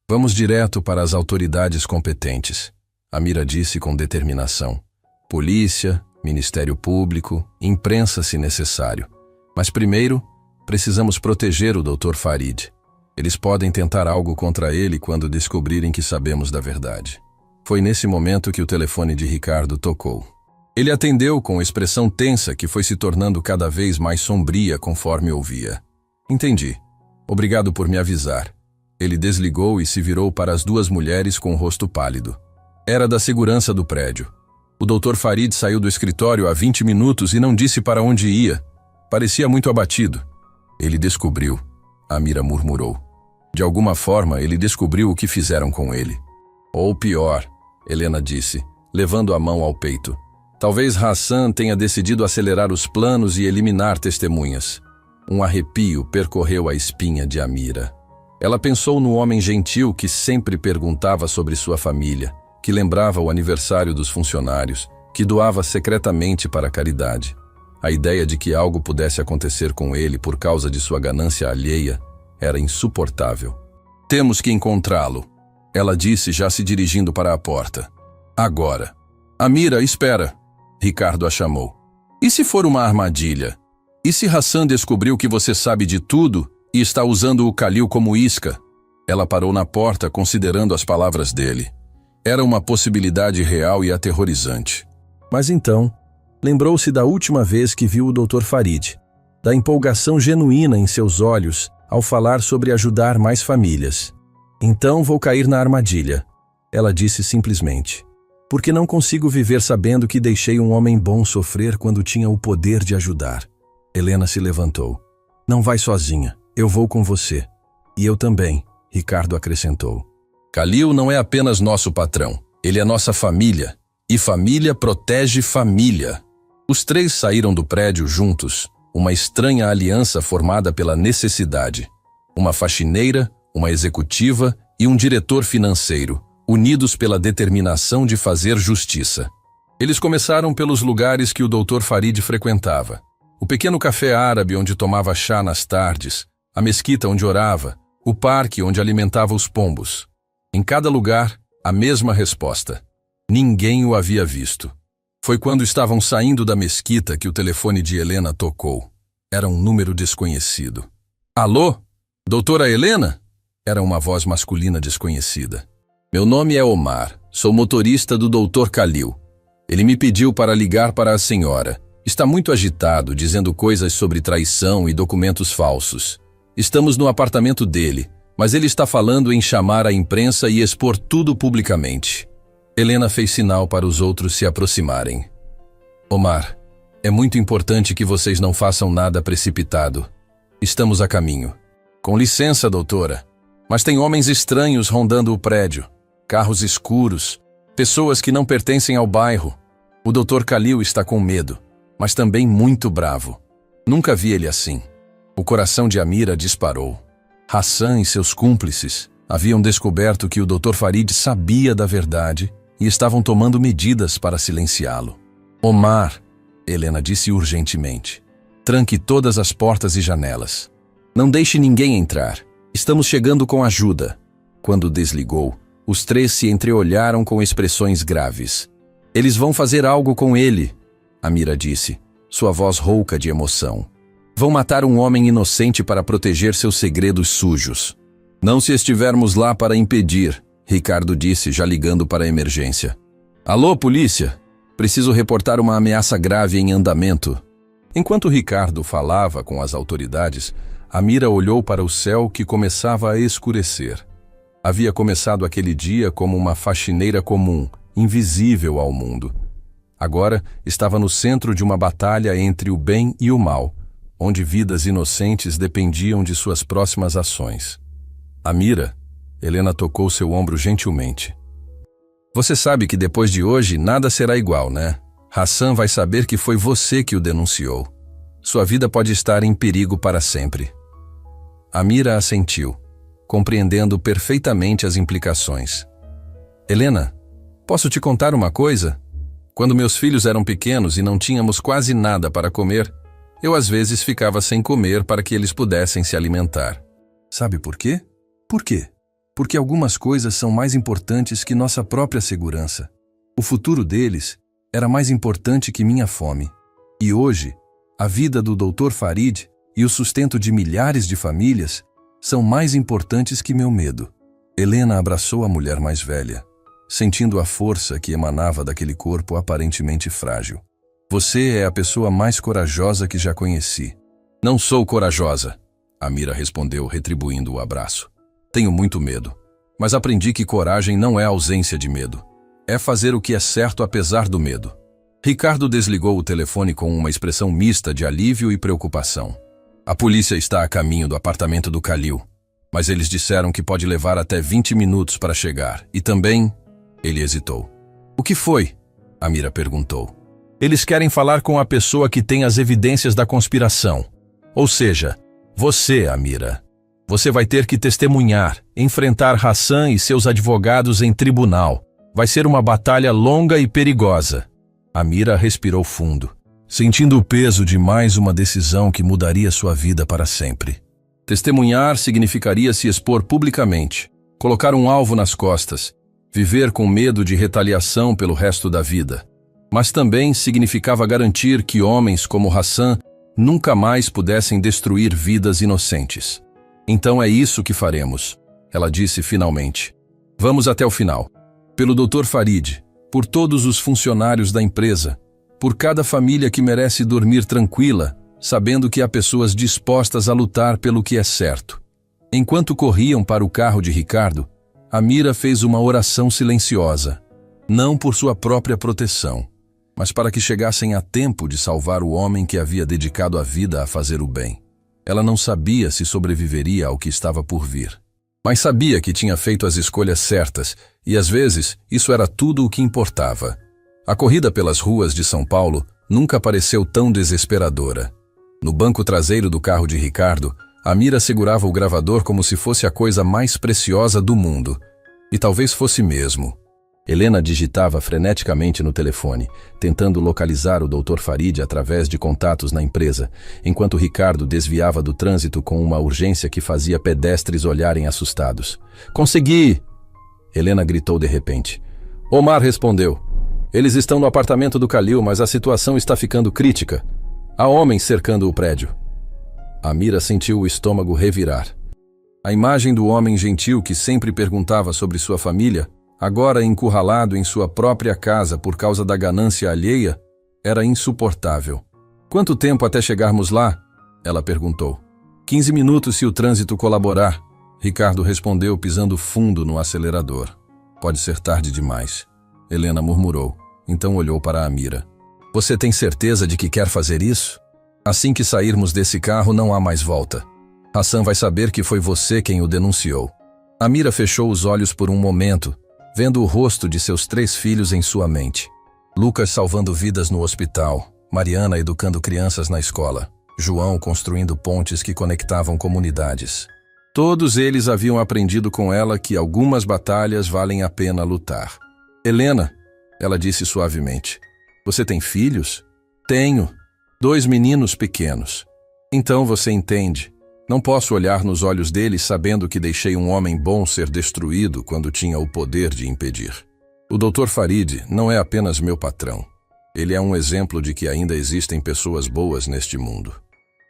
Vamos direto para as autoridades competentes, Amira disse com determinação. Polícia, Ministério Público, imprensa se necessário. Mas primeiro, precisamos proteger o Dr. Farid. Eles podem tentar algo contra ele quando descobrirem que sabemos da verdade. Foi nesse momento que o telefone de Ricardo tocou. Ele atendeu com expressão tensa que foi se tornando cada vez mais sombria conforme ouvia. Entendi. Obrigado por me avisar. Ele desligou e se virou para as duas mulheres com o rosto pálido. Era da segurança do prédio. O Dr. Farid saiu do escritório há 20 minutos e não disse para onde ia. Parecia muito abatido. Ele descobriu, Amira murmurou. De alguma forma, ele descobriu o que fizeram com ele. Ou pior, Helena disse, levando a mão ao peito. Talvez Hassan tenha decidido acelerar os planos e eliminar testemunhas. Um arrepio percorreu a espinha de Amira. Ela pensou no homem gentil que sempre perguntava sobre sua família, que lembrava o aniversário dos funcionários, que doava secretamente para a caridade. A ideia de que algo pudesse acontecer com ele por causa de sua ganância alheia era insuportável. Temos que encontrá-lo, ela disse já se dirigindo para a porta. Agora. Amira, espera, Ricardo a chamou. E se for uma armadilha? E se Hassan descobriu que você sabe de tudo e está usando o Khalil como isca? Ela parou na porta considerando as palavras dele. Era uma possibilidade real e aterrorizante. Mas então, lembrou-se da última vez que viu o Dr. Farid, da empolgação genuína em seus olhos ao falar sobre ajudar mais famílias. Então vou cair na armadilha, ela disse simplesmente. Porque não consigo viver sabendo que deixei um homem bom sofrer quando tinha o poder de ajudar. Helena se levantou. Não vai sozinha, eu vou com você. E eu também, Ricardo acrescentou. Khalil não é apenas nosso patrão, ele é nossa família. E família protege família. Os três saíram do prédio juntos, uma estranha aliança formada pela necessidade. Uma faxineira, uma executiva e um diretor financeiro, unidos pela determinação de fazer justiça. Eles começaram pelos lugares que o Dr. Farid frequentava. O pequeno café árabe onde tomava chá nas tardes, a mesquita onde orava, o parque onde alimentava os pombos. Em cada lugar, a mesma resposta. Ninguém o havia visto. Foi quando estavam saindo da mesquita que o telefone de Helena tocou. Era um número desconhecido. Alô? Doutora Helena? Era uma voz masculina desconhecida. Meu nome é Omar. Sou motorista do Dr. Khalil. Ele me pediu para ligar para a senhora. Está muito agitado, dizendo coisas sobre traição e documentos falsos. Estamos no apartamento dele, mas ele está falando em chamar a imprensa e expor tudo publicamente. Helena fez sinal para os outros se aproximarem. Omar, é muito importante que vocês não façam nada precipitado. Estamos a caminho. Com licença, doutora, mas tem homens estranhos rondando o prédio. Carros escuros, pessoas que não pertencem ao bairro. O Dr. Khalil está com medo, mas também muito bravo. Nunca vi ele assim. O coração de Amira disparou. Hassan e seus cúmplices haviam descoberto que o Dr. Farid sabia da verdade e estavam tomando medidas para silenciá-lo. Omar, Helena disse urgentemente, tranque todas as portas e janelas. Não deixe ninguém entrar. Estamos chegando com ajuda. Quando desligou, os três se entreolharam com expressões graves. Eles vão fazer algo com ele, Amira disse, sua voz rouca de emoção. Vão matar um homem inocente para proteger seus segredos sujos. Não se estivermos lá para impedir, Ricardo disse, já ligando para a emergência. Alô, polícia? Preciso reportar uma ameaça grave em andamento. Enquanto Ricardo falava com as autoridades, Amira olhou para o céu que começava a escurecer. Havia começado aquele dia como uma faxineira comum, invisível ao mundo. Agora estava no centro de uma batalha entre o bem e o mal, onde vidas inocentes dependiam de suas próximas ações. Amira, Helena tocou seu ombro gentilmente. Você sabe que depois de hoje nada será igual, né? Hassan vai saber que foi você que o denunciou. Sua vida pode estar em perigo para sempre. Amira assentiu, compreendendo perfeitamente as implicações. Helena, posso te contar uma coisa? Quando meus filhos eram pequenos e não tínhamos quase nada para comer, eu às vezes ficava sem comer para que eles pudessem se alimentar. Sabe por quê? Por quê? Porque algumas coisas são mais importantes que nossa própria segurança. O futuro deles era mais importante que minha fome. E hoje, a vida do Dr. Farid e o sustento de milhares de famílias são mais importantes que meu medo. Helena abraçou a mulher mais velha, sentindo a força que emanava daquele corpo aparentemente frágil. Você é a pessoa mais corajosa que já conheci. Não sou corajosa, Amira respondeu, retribuindo o abraço. Tenho muito medo, mas aprendi que coragem não é ausência de medo. É fazer o que é certo apesar do medo. Ricardo desligou o telefone com uma expressão mista de alívio e preocupação. A polícia está a caminho do apartamento do Khalil, mas eles disseram que pode levar até 20 minutos para chegar. E também... Ele hesitou. O que foi? Amira perguntou. Eles querem falar com a pessoa que tem as evidências da conspiração. Ou seja, você, Amira. Você vai ter que testemunhar, enfrentar Hassan e seus advogados em tribunal. Vai ser uma batalha longa e perigosa. Amira respirou fundo, sentindo o peso de mais uma decisão que mudaria sua vida para sempre. Testemunhar significaria se expor publicamente, colocar um alvo nas costas, viver com medo de retaliação pelo resto da vida. Mas também significava garantir que homens como Hassan nunca mais pudessem destruir vidas inocentes. Então é isso que faremos, ela disse finalmente. Vamos até o final. Pelo Dr. Farid, por todos os funcionários da empresa, por cada família que merece dormir tranquila, sabendo que há pessoas dispostas a lutar pelo que é certo. Enquanto corriam para o carro de Ricardo, Amira fez uma oração silenciosa, não por sua própria proteção, mas para que chegassem a tempo de salvar o homem que havia dedicado a vida a fazer o bem. Ela não sabia se sobreviveria ao que estava por vir, mas sabia que tinha feito as escolhas certas e, às vezes, isso era tudo o que importava. A corrida pelas ruas de São Paulo nunca pareceu tão desesperadora. No banco traseiro do carro de Ricardo, Amira segurava o gravador como se fosse a coisa mais preciosa do mundo. E talvez fosse mesmo. Helena digitava freneticamente no telefone, tentando localizar o Dr. Farid através de contatos na empresa, enquanto Ricardo desviava do trânsito com uma urgência que fazia pedestres olharem assustados. "Consegui!" Helena gritou de repente. Omar respondeu. "Eles estão no apartamento do Khalil, mas a situação está ficando crítica. Há homens cercando o prédio." Amira sentiu o estômago revirar. A imagem do homem gentil que sempre perguntava sobre sua família, agora encurralado em sua própria casa por causa da ganância alheia, era insuportável. "Quanto tempo até chegarmos lá?" ela perguntou. 15 minutos se o trânsito colaborar, Ricardo respondeu pisando fundo no acelerador. "Pode ser tarde demais," Helena murmurou. Então olhou para Amira. "Você tem certeza de que quer fazer isso? Assim que sairmos desse carro não há mais volta. Hassan vai saber que foi você quem o denunciou." Amira fechou os olhos por um momento, vendo o rosto de seus 3 filhos em sua mente. Lucas salvando vidas no hospital, Mariana educando crianças na escola, João construindo pontes que conectavam comunidades. Todos eles haviam aprendido com ela que algumas batalhas valem a pena lutar. "Helena," ela disse suavemente, "você tem filhos?" "Tenho. 2 meninos pequenos." "Então você entende. Não posso olhar nos olhos deles sabendo que deixei um homem bom ser destruído quando tinha o poder de impedir. O Dr. Farid não é apenas meu patrão. Ele é um exemplo de que ainda existem pessoas boas neste mundo."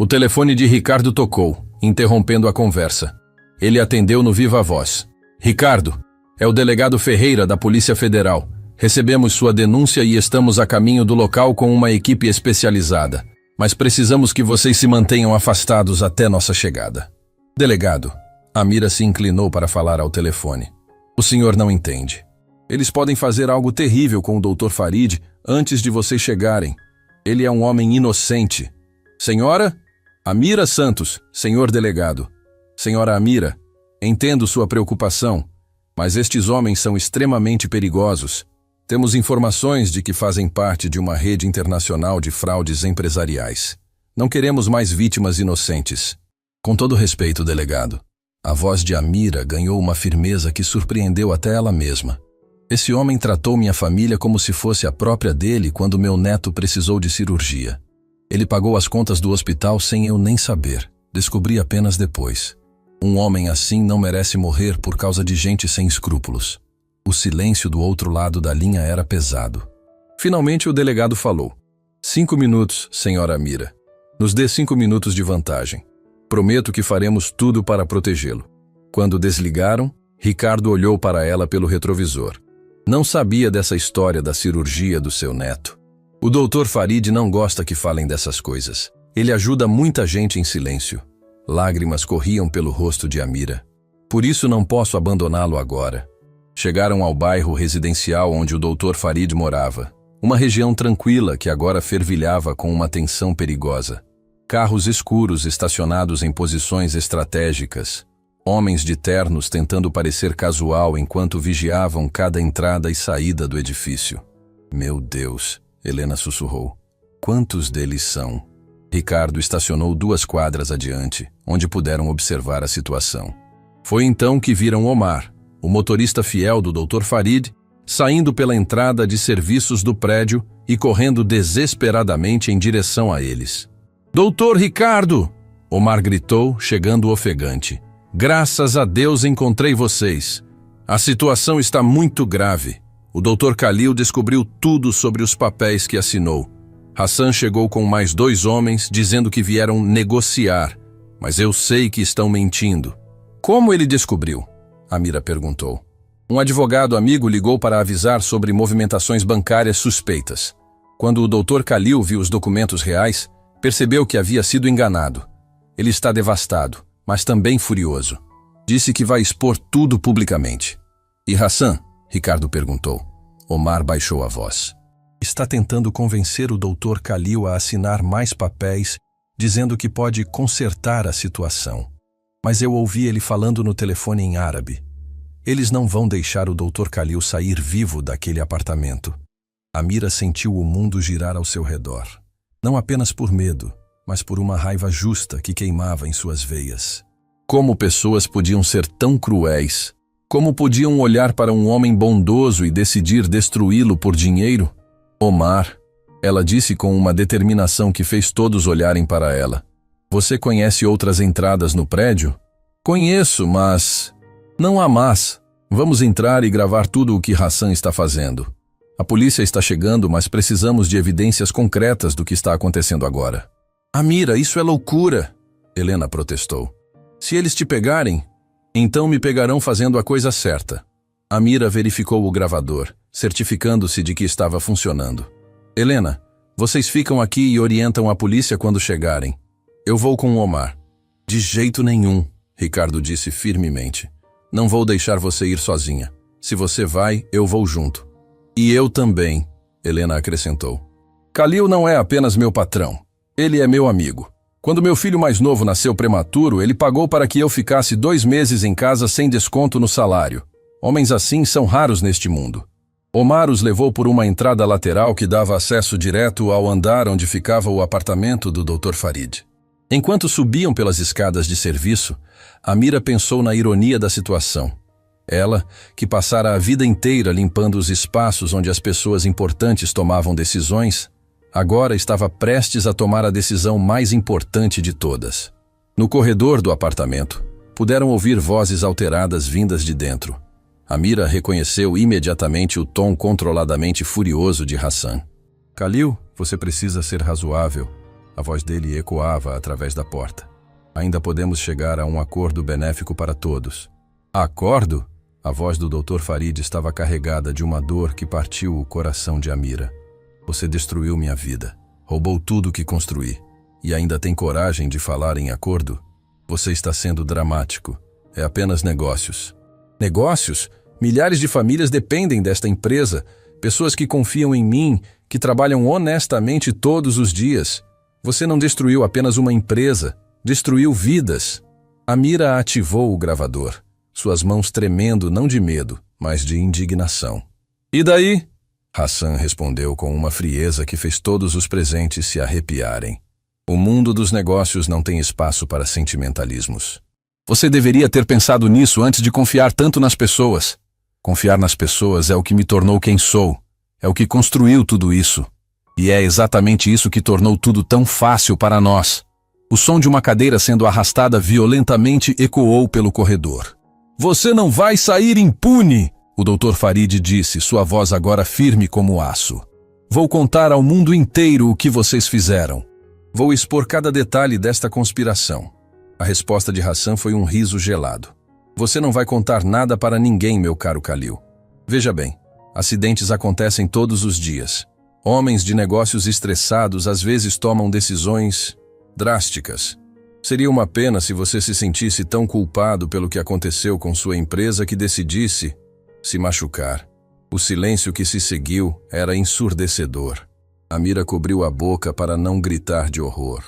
O telefone de Ricardo tocou, interrompendo a conversa. Ele atendeu no viva voz. "Ricardo, é o delegado Ferreira da Polícia Federal. Recebemos sua denúncia e estamos a caminho do local com uma equipe especializada. Mas precisamos que vocês se mantenham afastados até nossa chegada." "Delegado," Amira se inclinou para falar ao telefone. "O senhor não entende. Eles podem fazer algo terrível com o Dr. Farid antes de vocês chegarem. Ele é um homem inocente." "Senhora? Amira Santos, senhor delegado." "Senhora Amira, entendo sua preocupação, mas estes homens são extremamente perigosos. Temos informações de que fazem parte de uma rede internacional de fraudes empresariais. Não queremos mais vítimas inocentes." "Com todo respeito, delegado." A voz de Amira ganhou uma firmeza que surpreendeu até ela mesma. "Esse homem tratou minha família como se fosse a própria dele quando meu neto precisou de cirurgia. Ele pagou as contas do hospital sem eu nem saber. Descobri apenas depois. Um homem assim não merece morrer por causa de gente sem escrúpulos." O silêncio do outro lado da linha era pesado. Finalmente o delegado falou. 5 minutos, senhora Amira. Nos dê 5 minutos de vantagem. Prometo que faremos tudo para protegê-lo." Quando desligaram, Ricardo olhou para ela pelo retrovisor. Não sabia dessa história da cirurgia do seu neto. O Dr. Farid não gosta que falem dessas coisas. Ele ajuda muita gente em silêncio. Lágrimas corriam pelo rosto de Amira. "Por isso não posso abandoná-lo agora." Chegaram ao bairro residencial onde o Dr. Farid morava. Uma região tranquila que agora fervilhava com uma tensão perigosa. Carros escuros estacionados em posições estratégicas. Homens de ternos tentando parecer casual enquanto vigiavam cada entrada e saída do edifício. "Meu Deus," Helena sussurrou. "Quantos deles são?" Ricardo estacionou 2 quadras adiante, onde puderam observar a situação. Foi então que viram Omar, o motorista fiel do Dr. Farid, saindo pela entrada de serviços do prédio e correndo desesperadamente em direção a eles. "Doutor Ricardo!" Omar gritou, chegando ofegante. "Graças a Deus encontrei vocês. A situação está muito grave. O Dr. Khalil descobriu tudo sobre os papéis que assinou. Hassan chegou com mais 2 homens dizendo que vieram negociar, mas eu sei que estão mentindo." "Como ele descobriu?" Amira perguntou. "Um advogado amigo ligou para avisar sobre movimentações bancárias suspeitas. Quando o Dr. Khalil viu os documentos reais, percebeu que havia sido enganado. Ele está devastado, mas também furioso. Disse que vai expor tudo publicamente." "E Hassan?" Ricardo perguntou. Omar baixou a voz. "Está tentando convencer o Dr. Khalil a assinar mais papéis, dizendo que pode consertar a situação. Mas eu ouvi ele falando no telefone em árabe. Eles não vão deixar o Dr. Khalil sair vivo daquele apartamento." Amira sentiu o mundo girar ao seu redor. Não apenas por medo, mas por uma raiva justa que queimava em suas veias. Como pessoas podiam ser tão cruéis? Como podiam olhar para um homem bondoso e decidir destruí-lo por dinheiro? Omar, ela disse com uma determinação que fez todos olharem para ela. Você conhece outras entradas no prédio? Conheço, mas... Não há mas. Vamos entrar e gravar tudo o que Hassan está fazendo. A polícia está chegando, mas precisamos de evidências concretas do que está acontecendo agora. Amira, isso é loucura, Helena protestou. Se eles te pegarem, então me pegarão fazendo a coisa certa. Amira verificou o gravador, certificando-se de que estava funcionando. Helena, vocês ficam aqui e orientam a polícia quando chegarem. Eu vou com o Omar. De jeito nenhum, Ricardo disse firmemente. Não vou deixar você ir sozinha. Se você vai, eu vou junto. E eu também, Helena acrescentou. Khalil não é apenas meu patrão. Ele é meu amigo. Quando meu filho mais novo nasceu prematuro, ele pagou para que eu ficasse 2 meses em casa sem desconto no salário. Homens assim são raros neste mundo. Omar os levou por uma entrada lateral que dava acesso direto ao andar onde ficava o apartamento do Dr. Farid. Enquanto subiam pelas escadas de serviço, Amira pensou na ironia da situação. Ela, que passara a vida inteira limpando os espaços onde as pessoas importantes tomavam decisões, agora estava prestes a tomar a decisão mais importante de todas. No corredor do apartamento, puderam ouvir vozes alteradas vindas de dentro. Amira reconheceu imediatamente o tom controladamente furioso de Hassan. Khalil, você precisa ser razoável. A voz dele ecoava através da porta. Ainda podemos chegar a um acordo benéfico para todos. Acordo? A voz do Dr. Farid estava carregada de uma dor que partiu o coração de Amira. Você destruiu minha vida. Roubou tudo que construí. E ainda tem coragem de falar em acordo? Você está sendo dramático. É apenas negócios. Negócios? Milhares de famílias dependem desta empresa. Pessoas que confiam em mim, que trabalham honestamente todos os dias. Você não destruiu apenas uma empresa. Destruiu vidas. Amira ativou o gravador, suas mãos tremendo não de medo, mas de indignação. E daí? Hassan respondeu com uma frieza que fez todos os presentes se arrepiarem. O mundo dos negócios não tem espaço para sentimentalismos. Você deveria ter pensado nisso antes de confiar tanto nas pessoas. Confiar nas pessoas é o que me tornou quem sou. É o que construiu tudo isso. E é exatamente isso que tornou tudo tão fácil para nós. O som de uma cadeira sendo arrastada violentamente ecoou pelo corredor. Você não vai sair impune! O Dr. Farid disse, sua voz agora firme como aço. Vou contar ao mundo inteiro o que vocês fizeram. Vou expor cada detalhe desta conspiração. A resposta de Hassan foi um riso gelado. Você não vai contar nada para ninguém, meu caro Khalil. Veja bem, acidentes acontecem todos os dias. Homens de negócios estressados às vezes tomam decisões drásticas. Seria uma pena se você se sentisse tão culpado pelo que aconteceu com sua empresa que decidisse se machucar. O silêncio que se seguiu era ensurdecedor. Amira cobriu a boca para não gritar de horror.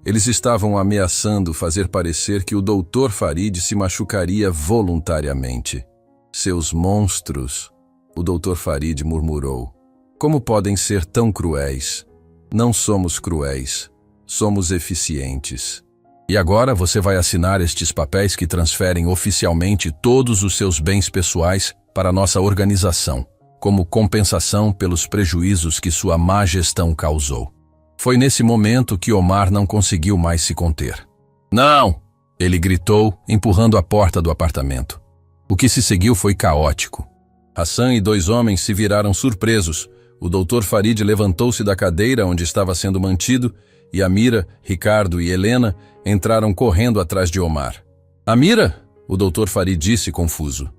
Eles estavam ameaçando fazer parecer que o Dr. Farid se machucaria voluntariamente. Seus monstros, o Dr. Farid murmurou. Como podem ser tão cruéis? Não somos cruéis, somos eficientes. E agora você vai assinar estes papéis que transferem oficialmente todos os seus bens pessoais para nossa organização, como compensação pelos prejuízos que sua má gestão causou. Foi nesse momento que Omar não conseguiu mais se conter. Não! Ele gritou, empurrando a porta do apartamento. O que se seguiu foi caótico. Hassan e 2 homens se viraram surpresos. O Dr. Farid levantou-se da cadeira onde estava sendo mantido e Amira, Ricardo e Helena entraram correndo atrás de Omar. Amira? O Dr. Farid disse confuso.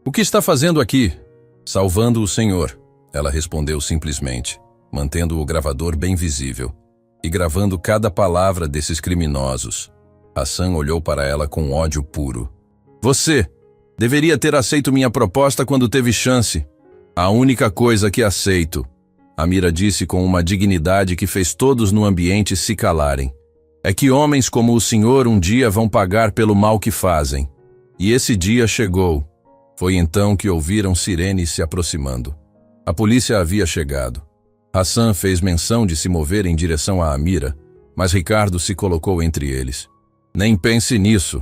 O que está fazendo aqui? Salvando o senhor, ela respondeu simplesmente, mantendo o gravador bem visível e gravando cada palavra desses criminosos. Hassan olhou para ela com ódio puro. Você deveria ter aceito minha proposta quando teve chance. A única coisa que aceito, Amira disse com uma dignidade que fez todos no ambiente se calarem, é que homens como o senhor um dia vão pagar pelo mal que fazem. E esse dia chegou. Foi então que ouviram sirenes se aproximando. A polícia havia chegado. Hassan fez menção de se mover em direção a Amira, mas Ricardo se colocou entre eles. Nem pense nisso.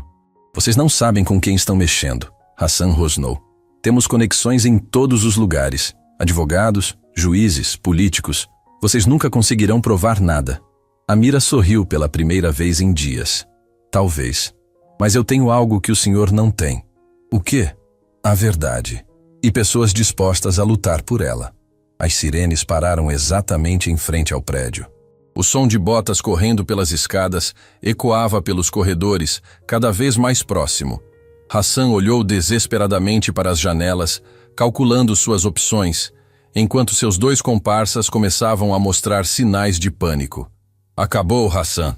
Vocês não sabem com quem estão mexendo, Hassan rosnou. Temos conexões em todos os lugares. Advogados, juízes, políticos. Vocês nunca conseguirão provar nada. Amira sorriu pela primeira vez em dias. Talvez. Mas eu tenho algo que o senhor não tem. O quê? A verdade. E pessoas dispostas a lutar por ela. As sirenes pararam exatamente em frente ao prédio. O som de botas correndo pelas escadas ecoava pelos corredores, cada vez mais próximo. Hassan olhou desesperadamente para as janelas, calculando suas opções, enquanto seus dois comparsas começavam a mostrar sinais de pânico. Acabou, Hassan,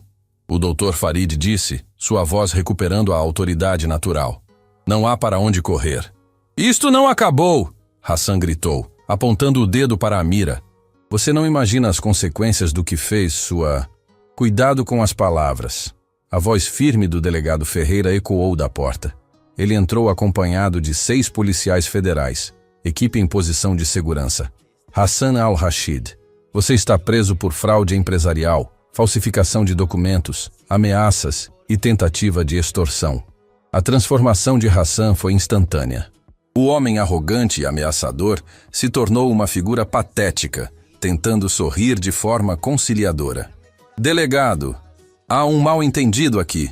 o Dr. Farid disse, sua voz recuperando a autoridade natural. Não há para onde correr. Isto não acabou, Hassan gritou, apontando o dedo para Amira. Você não imagina as consequências do que fez sua... Cuidado com as palavras. A voz firme do delegado Ferreira ecoou da porta. Ele entrou acompanhado de 6 policiais federais, equipe em posição de segurança. Hassan al-Rashid, você está preso por fraude empresarial, falsificação de documentos, ameaças e tentativa de extorsão. A transformação de Hassan foi instantânea. O homem arrogante e ameaçador se tornou uma figura patética, tentando sorrir de forma conciliadora. Delegado, há um mal-entendido aqui.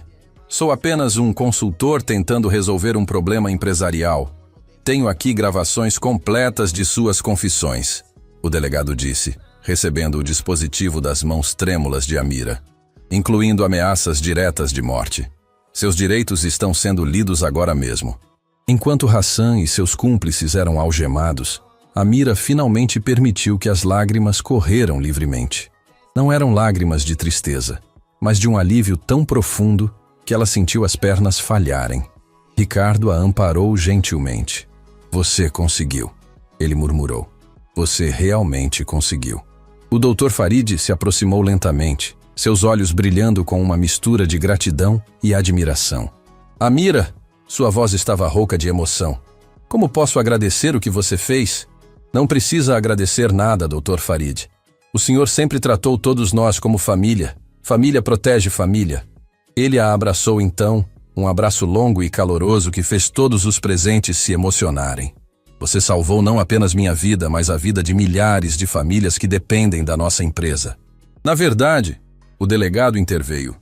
Sou apenas um consultor tentando resolver um problema empresarial. Tenho aqui gravações completas de suas confissões, o delegado disse, recebendo o dispositivo das mãos trêmulas de Amira, incluindo ameaças diretas de morte. Seus direitos estão sendo lidos agora mesmo. Enquanto Hassan e seus cúmplices eram algemados, Amira finalmente permitiu que as lágrimas correram livremente. Não eram lágrimas de tristeza, mas de um alívio tão profundo que ela sentiu as pernas falharem. Ricardo a amparou gentilmente. Você conseguiu, ele murmurou. Você realmente conseguiu. O Dr. Farid se aproximou lentamente, seus olhos brilhando com uma mistura de gratidão e admiração. Amira, sua voz estava rouca de emoção. Como posso agradecer o que você fez? Não precisa agradecer nada, Dr. Farid. O senhor sempre tratou todos nós como família. Família protege família. Ele a abraçou então, um abraço longo e caloroso que fez todos os presentes se emocionarem. Você salvou não apenas minha vida, mas a vida de milhares de famílias que dependem da nossa empresa. Na verdade, o delegado interveio.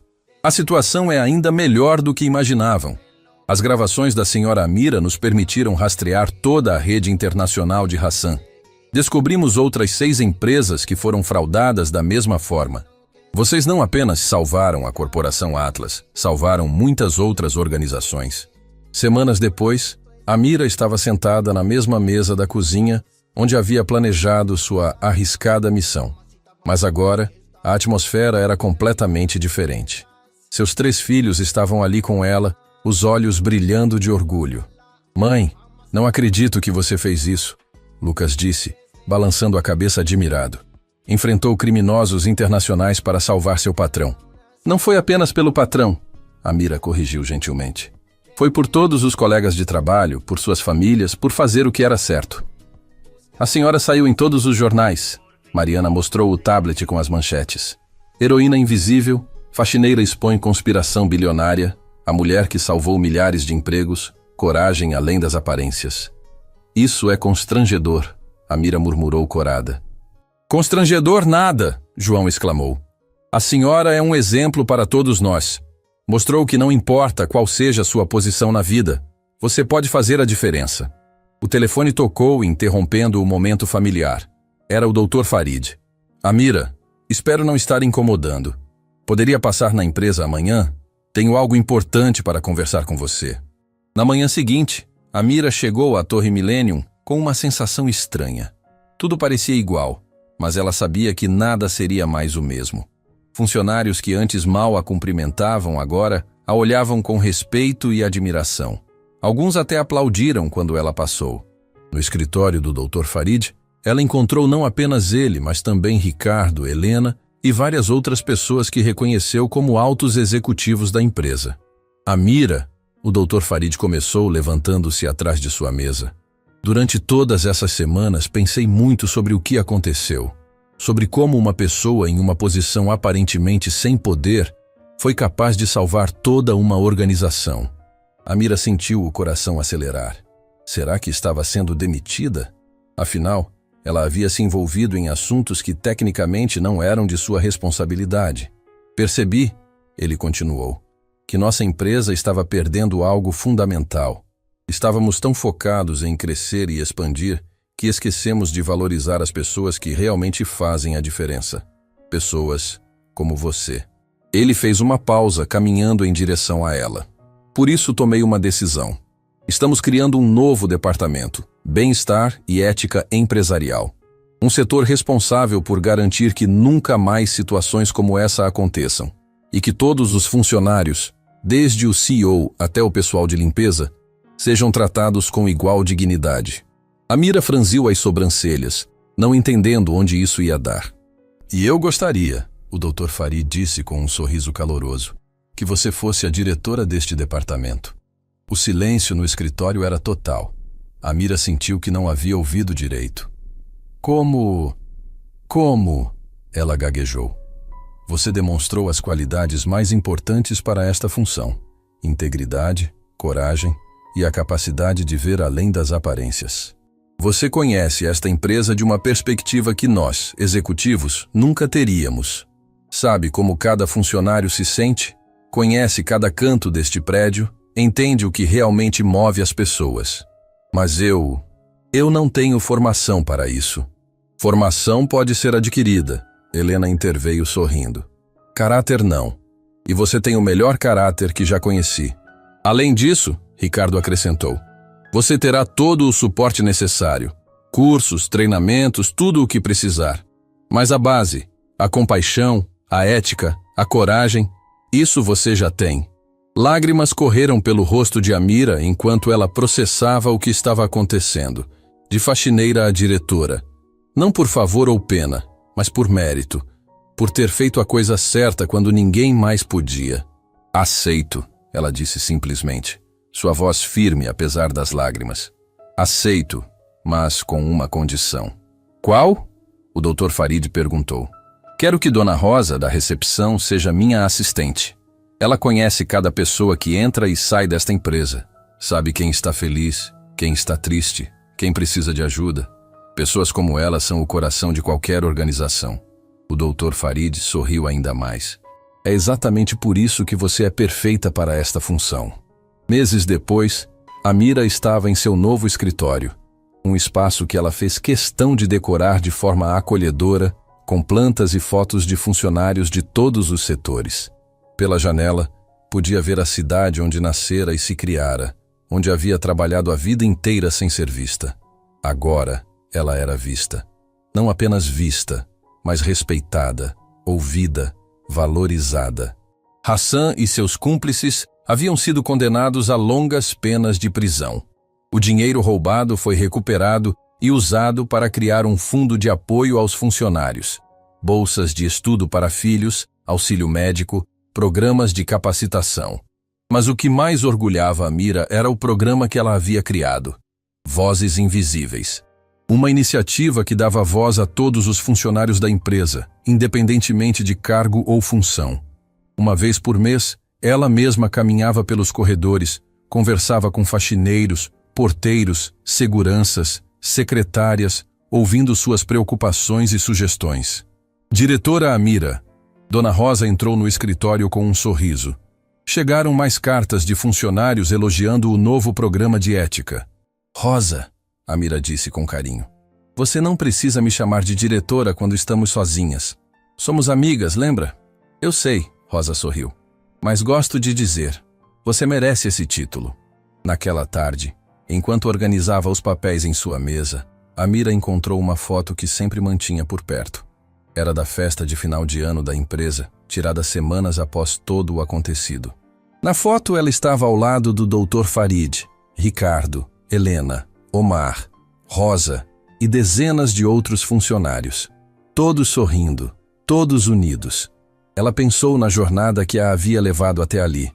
A situação é ainda melhor do que imaginavam. As gravações da senhora Amira nos permitiram rastrear toda a rede internacional de Hassan. Descobrimos outras 6 empresas que foram fraudadas da mesma forma. Vocês não apenas salvaram a Corporação Atlas, salvaram muitas outras organizações. Semanas depois, Amira estava sentada na mesma mesa da cozinha onde havia planejado sua arriscada missão. Mas agora, a atmosfera era completamente diferente. Seus 3 filhos estavam ali com ela, os olhos brilhando de orgulho. Mãe, não acredito que você fez isso, Lucas disse, balançando a cabeça admirado. Enfrentou criminosos internacionais para salvar seu patrão. Não foi apenas pelo patrão, Amira corrigiu gentilmente. Foi por todos os colegas de trabalho, por suas famílias, por fazer o que era certo. A senhora saiu em todos os jornais. Mariana mostrou o tablet com as manchetes. Heroína invisível, faxineira expõe conspiração bilionária, a mulher que salvou milhares de empregos, coragem além das aparências. Isso é constrangedor, Amira murmurou corada. Constrangedor nada, João exclamou. A senhora é um exemplo para todos nós. Mostrou que não importa qual seja a sua posição na vida, você pode fazer a diferença. O telefone tocou, interrompendo o momento familiar. Era o Dr. Farid. Amira, espero não estar incomodando. Poderia passar na empresa amanhã? Tenho algo importante para conversar com você. Na manhã seguinte, Amira chegou à Torre Millennium com uma sensação estranha. Tudo parecia igual, mas ela sabia que nada seria mais o mesmo. Funcionários que antes mal a cumprimentavam agora a olhavam com respeito e admiração. Alguns até aplaudiram quando ela passou. No escritório do Dr. Farid, ela encontrou não apenas ele, mas também Ricardo, Helena e várias outras pessoas que reconheceu como altos executivos da empresa. Amira, o Dr. Farid começou levantando-se atrás de sua mesa. Durante todas essas semanas pensei muito sobre o que aconteceu, sobre como uma pessoa em uma posição aparentemente sem poder foi capaz de salvar toda uma organização. Amira sentiu o coração acelerar. Será que estava sendo demitida? Afinal, ela havia se envolvido em assuntos que tecnicamente não eram de sua responsabilidade. Percebi, ele continuou, que nossa empresa estava perdendo algo fundamental. Estávamos tão focados em crescer e expandir que esquecemos de valorizar as pessoas que realmente fazem a diferença. Pessoas como você. Ele fez uma pausa, caminhando em direção a ela. Por isso tomei uma decisão. Estamos criando um novo departamento, bem-estar e ética empresarial. Um setor responsável por garantir que nunca mais situações como essa aconteçam e que todos os funcionários, desde o CEO até o pessoal de limpeza, sejam tratados com igual dignidade. Amira franziu as sobrancelhas, não entendendo onde isso ia dar. E eu gostaria, o Dr. Farid disse com um sorriso caloroso, que você fosse a diretora deste departamento. O silêncio no escritório era total. Amira sentiu que não havia ouvido direito. Como? Ela gaguejou. Você demonstrou as qualidades mais importantes para esta função: integridade, coragem e a capacidade de ver além das aparências. Você conhece esta empresa de uma perspectiva que nós, executivos, nunca teríamos. Sabe como cada funcionário se sente? Conhece cada canto deste prédio? Entende o que realmente move as pessoas. Mas eu não tenho formação para isso. Formação pode ser adquirida, Helena interveio sorrindo. Caráter não. E você tem o melhor caráter que já conheci. Além disso, Ricardo acrescentou, você terá todo o suporte necessário. Cursos, treinamentos, tudo o que precisar. Mas a base, a compaixão, a ética, a coragem, isso você já tem. Lágrimas correram pelo rosto de Amira enquanto ela processava o que estava acontecendo, de faxineira a diretora. Não por favor ou pena, mas por mérito, por ter feito a coisa certa quando ninguém mais podia. Aceito, ela disse simplesmente, sua voz firme apesar das lágrimas. Aceito, mas com uma condição. Qual? O Dr. Farid perguntou. Quero que Dona Rosa, da recepção, seja minha assistente. Ela conhece cada pessoa que entra e sai desta empresa. Sabe quem está feliz, quem está triste, quem precisa de ajuda. Pessoas como ela são o coração de qualquer organização. O Dr. Farid sorriu ainda mais. É exatamente por isso que você é perfeita para esta função. Meses depois, Amira estava em seu novo escritório. Um espaço que ela fez questão de decorar de forma acolhedora, com plantas e fotos de funcionários de todos os setores. Pela janela, podia ver a cidade onde nascera e se criara, onde havia trabalhado a vida inteira sem ser vista. Agora, ela era vista. Não apenas vista, mas respeitada, ouvida, valorizada. Hassan e seus cúmplices haviam sido condenados a longas penas de prisão. O dinheiro roubado foi recuperado e usado para criar um fundo de apoio aos funcionários, bolsas de estudo para filhos, auxílio médico, programas de capacitação. Mas o que mais orgulhava Amira era o programa que ela havia criado, Vozes Invisíveis. Uma iniciativa que dava voz a todos os funcionários da empresa, independentemente de cargo ou função. Uma vez por mês, ela mesma caminhava pelos corredores, conversava com faxineiros, porteiros, seguranças, secretárias, ouvindo suas preocupações e sugestões. Diretora Amira. Dona Rosa entrou no escritório com um sorriso. Chegaram mais cartas de funcionários elogiando o novo programa de ética. Rosa, Amira disse com carinho, você não precisa me chamar de diretora quando estamos sozinhas. Somos amigas, lembra? Eu sei, Rosa sorriu. Mas gosto de dizer, você merece esse título. Naquela tarde, enquanto organizava os papéis em sua mesa, Amira encontrou uma foto que sempre mantinha por perto. Era da festa de final de ano da empresa, tirada semanas após todo o acontecido. Na foto ela estava ao lado do Dr. Farid, Ricardo, Helena, Omar, Rosa e dezenas de outros funcionários. Todos sorrindo, todos unidos. Ela pensou na jornada que a havia levado até ali.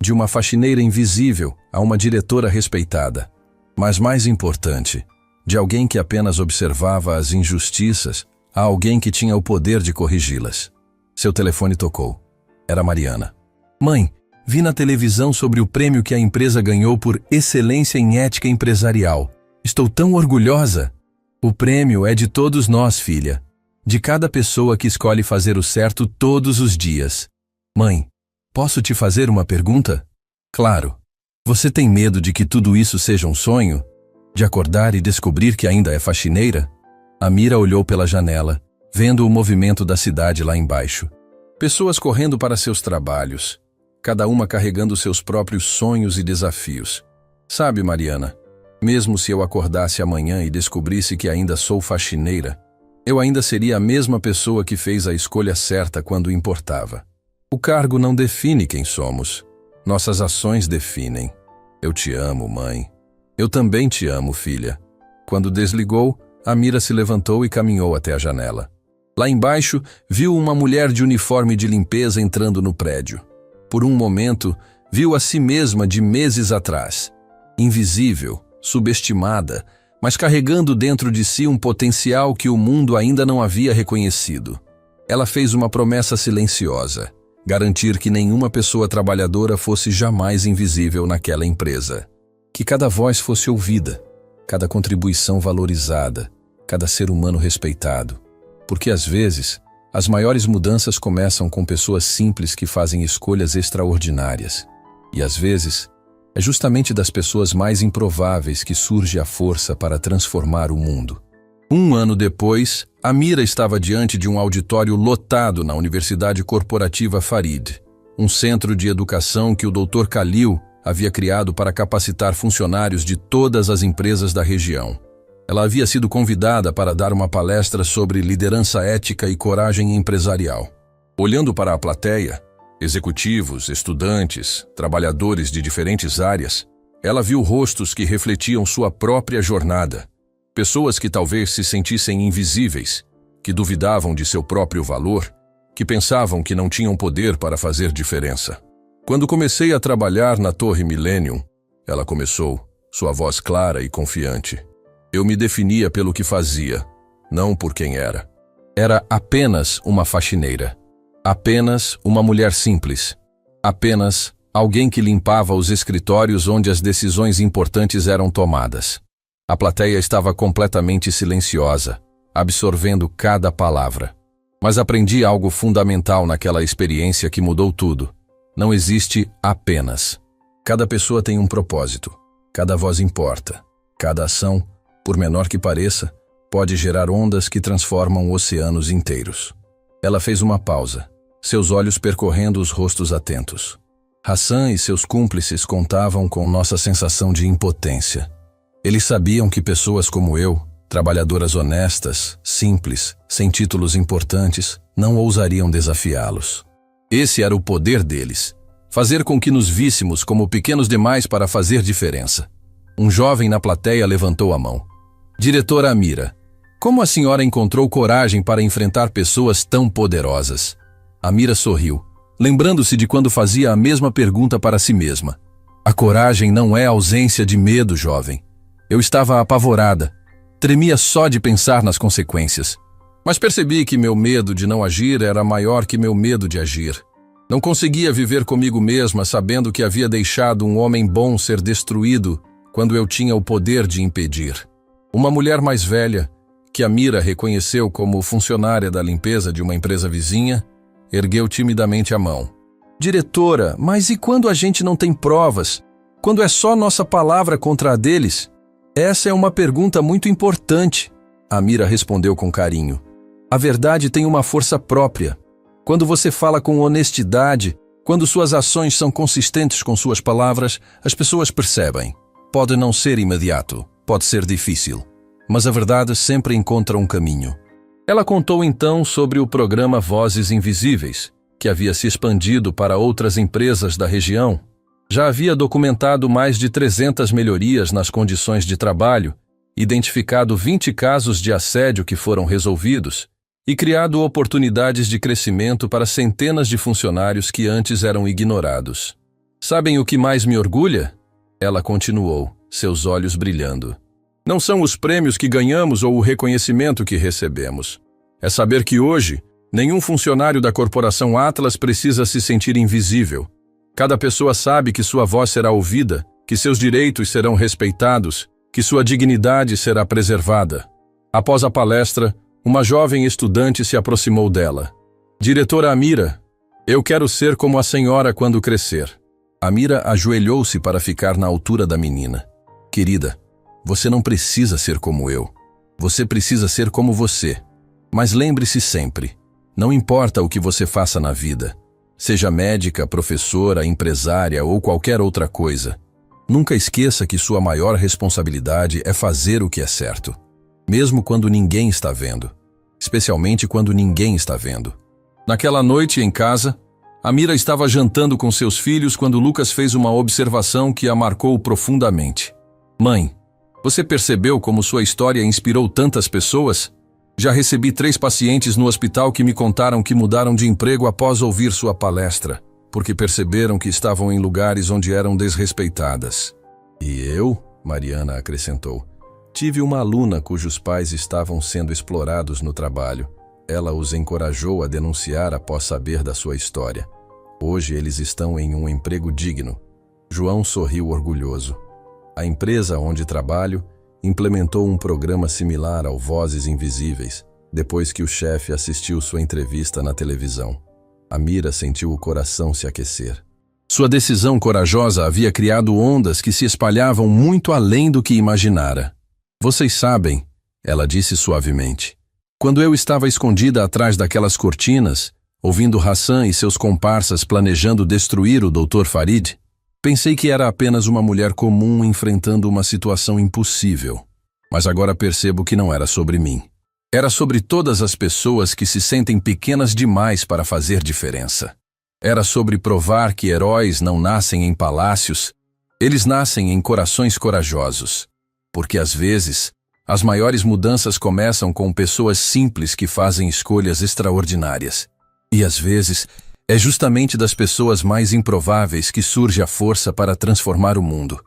De uma faxineira invisível a uma diretora respeitada. Mas mais importante, de alguém que apenas observava as injustiças a alguém que tinha o poder de corrigi-las. Seu telefone tocou. Era Mariana. Mãe, vi na televisão sobre o prêmio que a empresa ganhou por excelência em ética empresarial. Estou tão orgulhosa! O prêmio é de todos nós, filha. De cada pessoa que escolhe fazer o certo todos os dias. Mãe, posso te fazer uma pergunta? Claro. Você tem medo de que tudo isso seja um sonho? De acordar e descobrir que ainda é faxineira? Amira olhou pela janela, vendo o movimento da cidade lá embaixo. Pessoas correndo para seus trabalhos, cada uma carregando seus próprios sonhos e desafios. Sabe, Mariana, mesmo se eu acordasse amanhã e descobrisse que ainda sou faxineira, eu ainda seria a mesma pessoa que fez a escolha certa quando importava. O cargo não define quem somos. Nossas ações definem. Eu te amo, mãe. Eu também te amo, filha. Quando desligou, Amira se levantou e caminhou até a janela. Lá embaixo, viu uma mulher de uniforme de limpeza entrando no prédio. Por um momento, viu a si mesma de meses atrás. Invisível, subestimada, mas carregando dentro de si um potencial que o mundo ainda não havia reconhecido. Ela fez uma promessa silenciosa: garantir que nenhuma pessoa trabalhadora fosse jamais invisível naquela empresa. Que cada voz fosse ouvida, cada contribuição valorizada, cada ser humano respeitado. Porque às vezes, as maiores mudanças começam com pessoas simples que fazem escolhas extraordinárias. E às vezes, é justamente das pessoas mais improváveis que surge a força para transformar o mundo. Um ano depois, Amira estava diante de um auditório lotado na Universidade Corporativa Farid, um centro de educação que o Dr. Khalil havia criado para capacitar funcionários de todas as empresas da região. Ela havia sido convidada para dar uma palestra sobre liderança ética e coragem empresarial. Olhando para a plateia, executivos, estudantes, trabalhadores de diferentes áreas, ela viu rostos que refletiam sua própria jornada. Pessoas que talvez se sentissem invisíveis, que duvidavam de seu próprio valor, que pensavam que não tinham poder para fazer diferença. Quando comecei a trabalhar na Torre Millennium, ela começou, sua voz clara e confiante. Eu me definia pelo que fazia, não por quem era. Era apenas uma faxineira. Apenas uma mulher simples. Apenas alguém que limpava os escritórios onde as decisões importantes eram tomadas. A plateia estava completamente silenciosa, absorvendo cada palavra. Mas aprendi algo fundamental naquela experiência que mudou tudo. Não existe apenas. Cada pessoa tem um propósito. Cada voz importa. Cada ação, por menor que pareça, pode gerar ondas que transformam oceanos inteiros. Ela fez uma pausa, seus olhos percorrendo os rostos atentos. Hassan e seus cúmplices contavam com nossa sensação de impotência. Eles sabiam que pessoas como eu, trabalhadoras honestas, simples, sem títulos importantes, não ousariam desafiá-los. Esse era o poder deles, fazer com que nos víssemos como pequenos demais para fazer diferença. Um jovem na plateia levantou a mão. Diretora Amira, como a senhora encontrou coragem para enfrentar pessoas tão poderosas? Amira sorriu, lembrando-se de quando fazia a mesma pergunta para si mesma. A coragem não é ausência de medo, jovem. Eu estava apavorada. Tremia só de pensar nas consequências. Mas percebi que meu medo de não agir era maior que meu medo de agir. Não conseguia viver comigo mesma sabendo que havia deixado um homem bom ser destruído quando eu tinha o poder de impedir. Uma mulher mais velha, que Amira reconheceu como funcionária da limpeza de uma empresa vizinha, ergueu timidamente a mão. Diretora, mas e quando a gente não tem provas? Quando é só nossa palavra contra a deles? Essa é uma pergunta muito importante. Amira respondeu com carinho. A verdade tem uma força própria. Quando você fala com honestidade, quando suas ações são consistentes com suas palavras, as pessoas percebem. Pode não ser imediato, pode ser difícil, mas a verdade sempre encontra um caminho. Ela contou então sobre o programa Vozes Invisíveis, que havia se expandido para outras empresas da região. Já havia documentado mais de 300 melhorias nas condições de trabalho, identificado 20 casos de assédio que foram resolvidos e criado oportunidades de crescimento para centenas de funcionários que antes eram ignorados. Sabem o que mais me orgulha? Ela continuou, seus olhos brilhando. Não são os prêmios que ganhamos ou o reconhecimento que recebemos. É saber que hoje, nenhum funcionário da Corporação Atlas precisa se sentir invisível. Cada pessoa sabe que sua voz será ouvida, que seus direitos serão respeitados, que sua dignidade será preservada. Após a palestra, uma jovem estudante se aproximou dela. Diretora Amira, eu quero ser como a senhora quando crescer. Amira ajoelhou-se para ficar na altura da menina. Querida, você não precisa ser como eu. Você precisa ser como você. Mas lembre-se sempre, não importa o que você faça na vida, seja médica, professora, empresária ou qualquer outra coisa, nunca esqueça que sua maior responsabilidade é fazer o que é certo, mesmo quando ninguém está vendo, especialmente quando ninguém está vendo. Naquela noite em casa, Amira estava jantando com seus filhos quando Lucas fez uma observação que a marcou profundamente. Mãe, você percebeu como sua história inspirou tantas pessoas? Já recebi 3 pacientes no hospital que me contaram que mudaram de emprego após ouvir sua palestra, porque perceberam que estavam em lugares onde eram desrespeitadas. E eu, Mariana acrescentou, tive uma aluna cujos pais estavam sendo explorados no trabalho. Ela os encorajou a denunciar após saber da sua história. Hoje eles estão em um emprego digno. João sorriu orgulhoso. A empresa onde trabalho implementou um programa similar ao Vozes Invisíveis, depois que o chefe assistiu sua entrevista na televisão. Amira sentiu o coração se aquecer. Sua decisão corajosa havia criado ondas que se espalhavam muito além do que imaginara. Vocês sabem, ela disse suavemente. Quando eu estava escondida atrás daquelas cortinas, ouvindo Hassan e seus comparsas planejando destruir o Dr. Farid, pensei que era apenas uma mulher comum enfrentando uma situação impossível. Mas agora percebo que não era sobre mim. Era sobre todas as pessoas que se sentem pequenas demais para fazer diferença. Era sobre provar que heróis não nascem em palácios, eles nascem em corações corajosos. Porque às vezes, as maiores mudanças começam com pessoas simples que fazem escolhas extraordinárias. E às vezes, é justamente das pessoas mais improváveis que surge a força para transformar o mundo.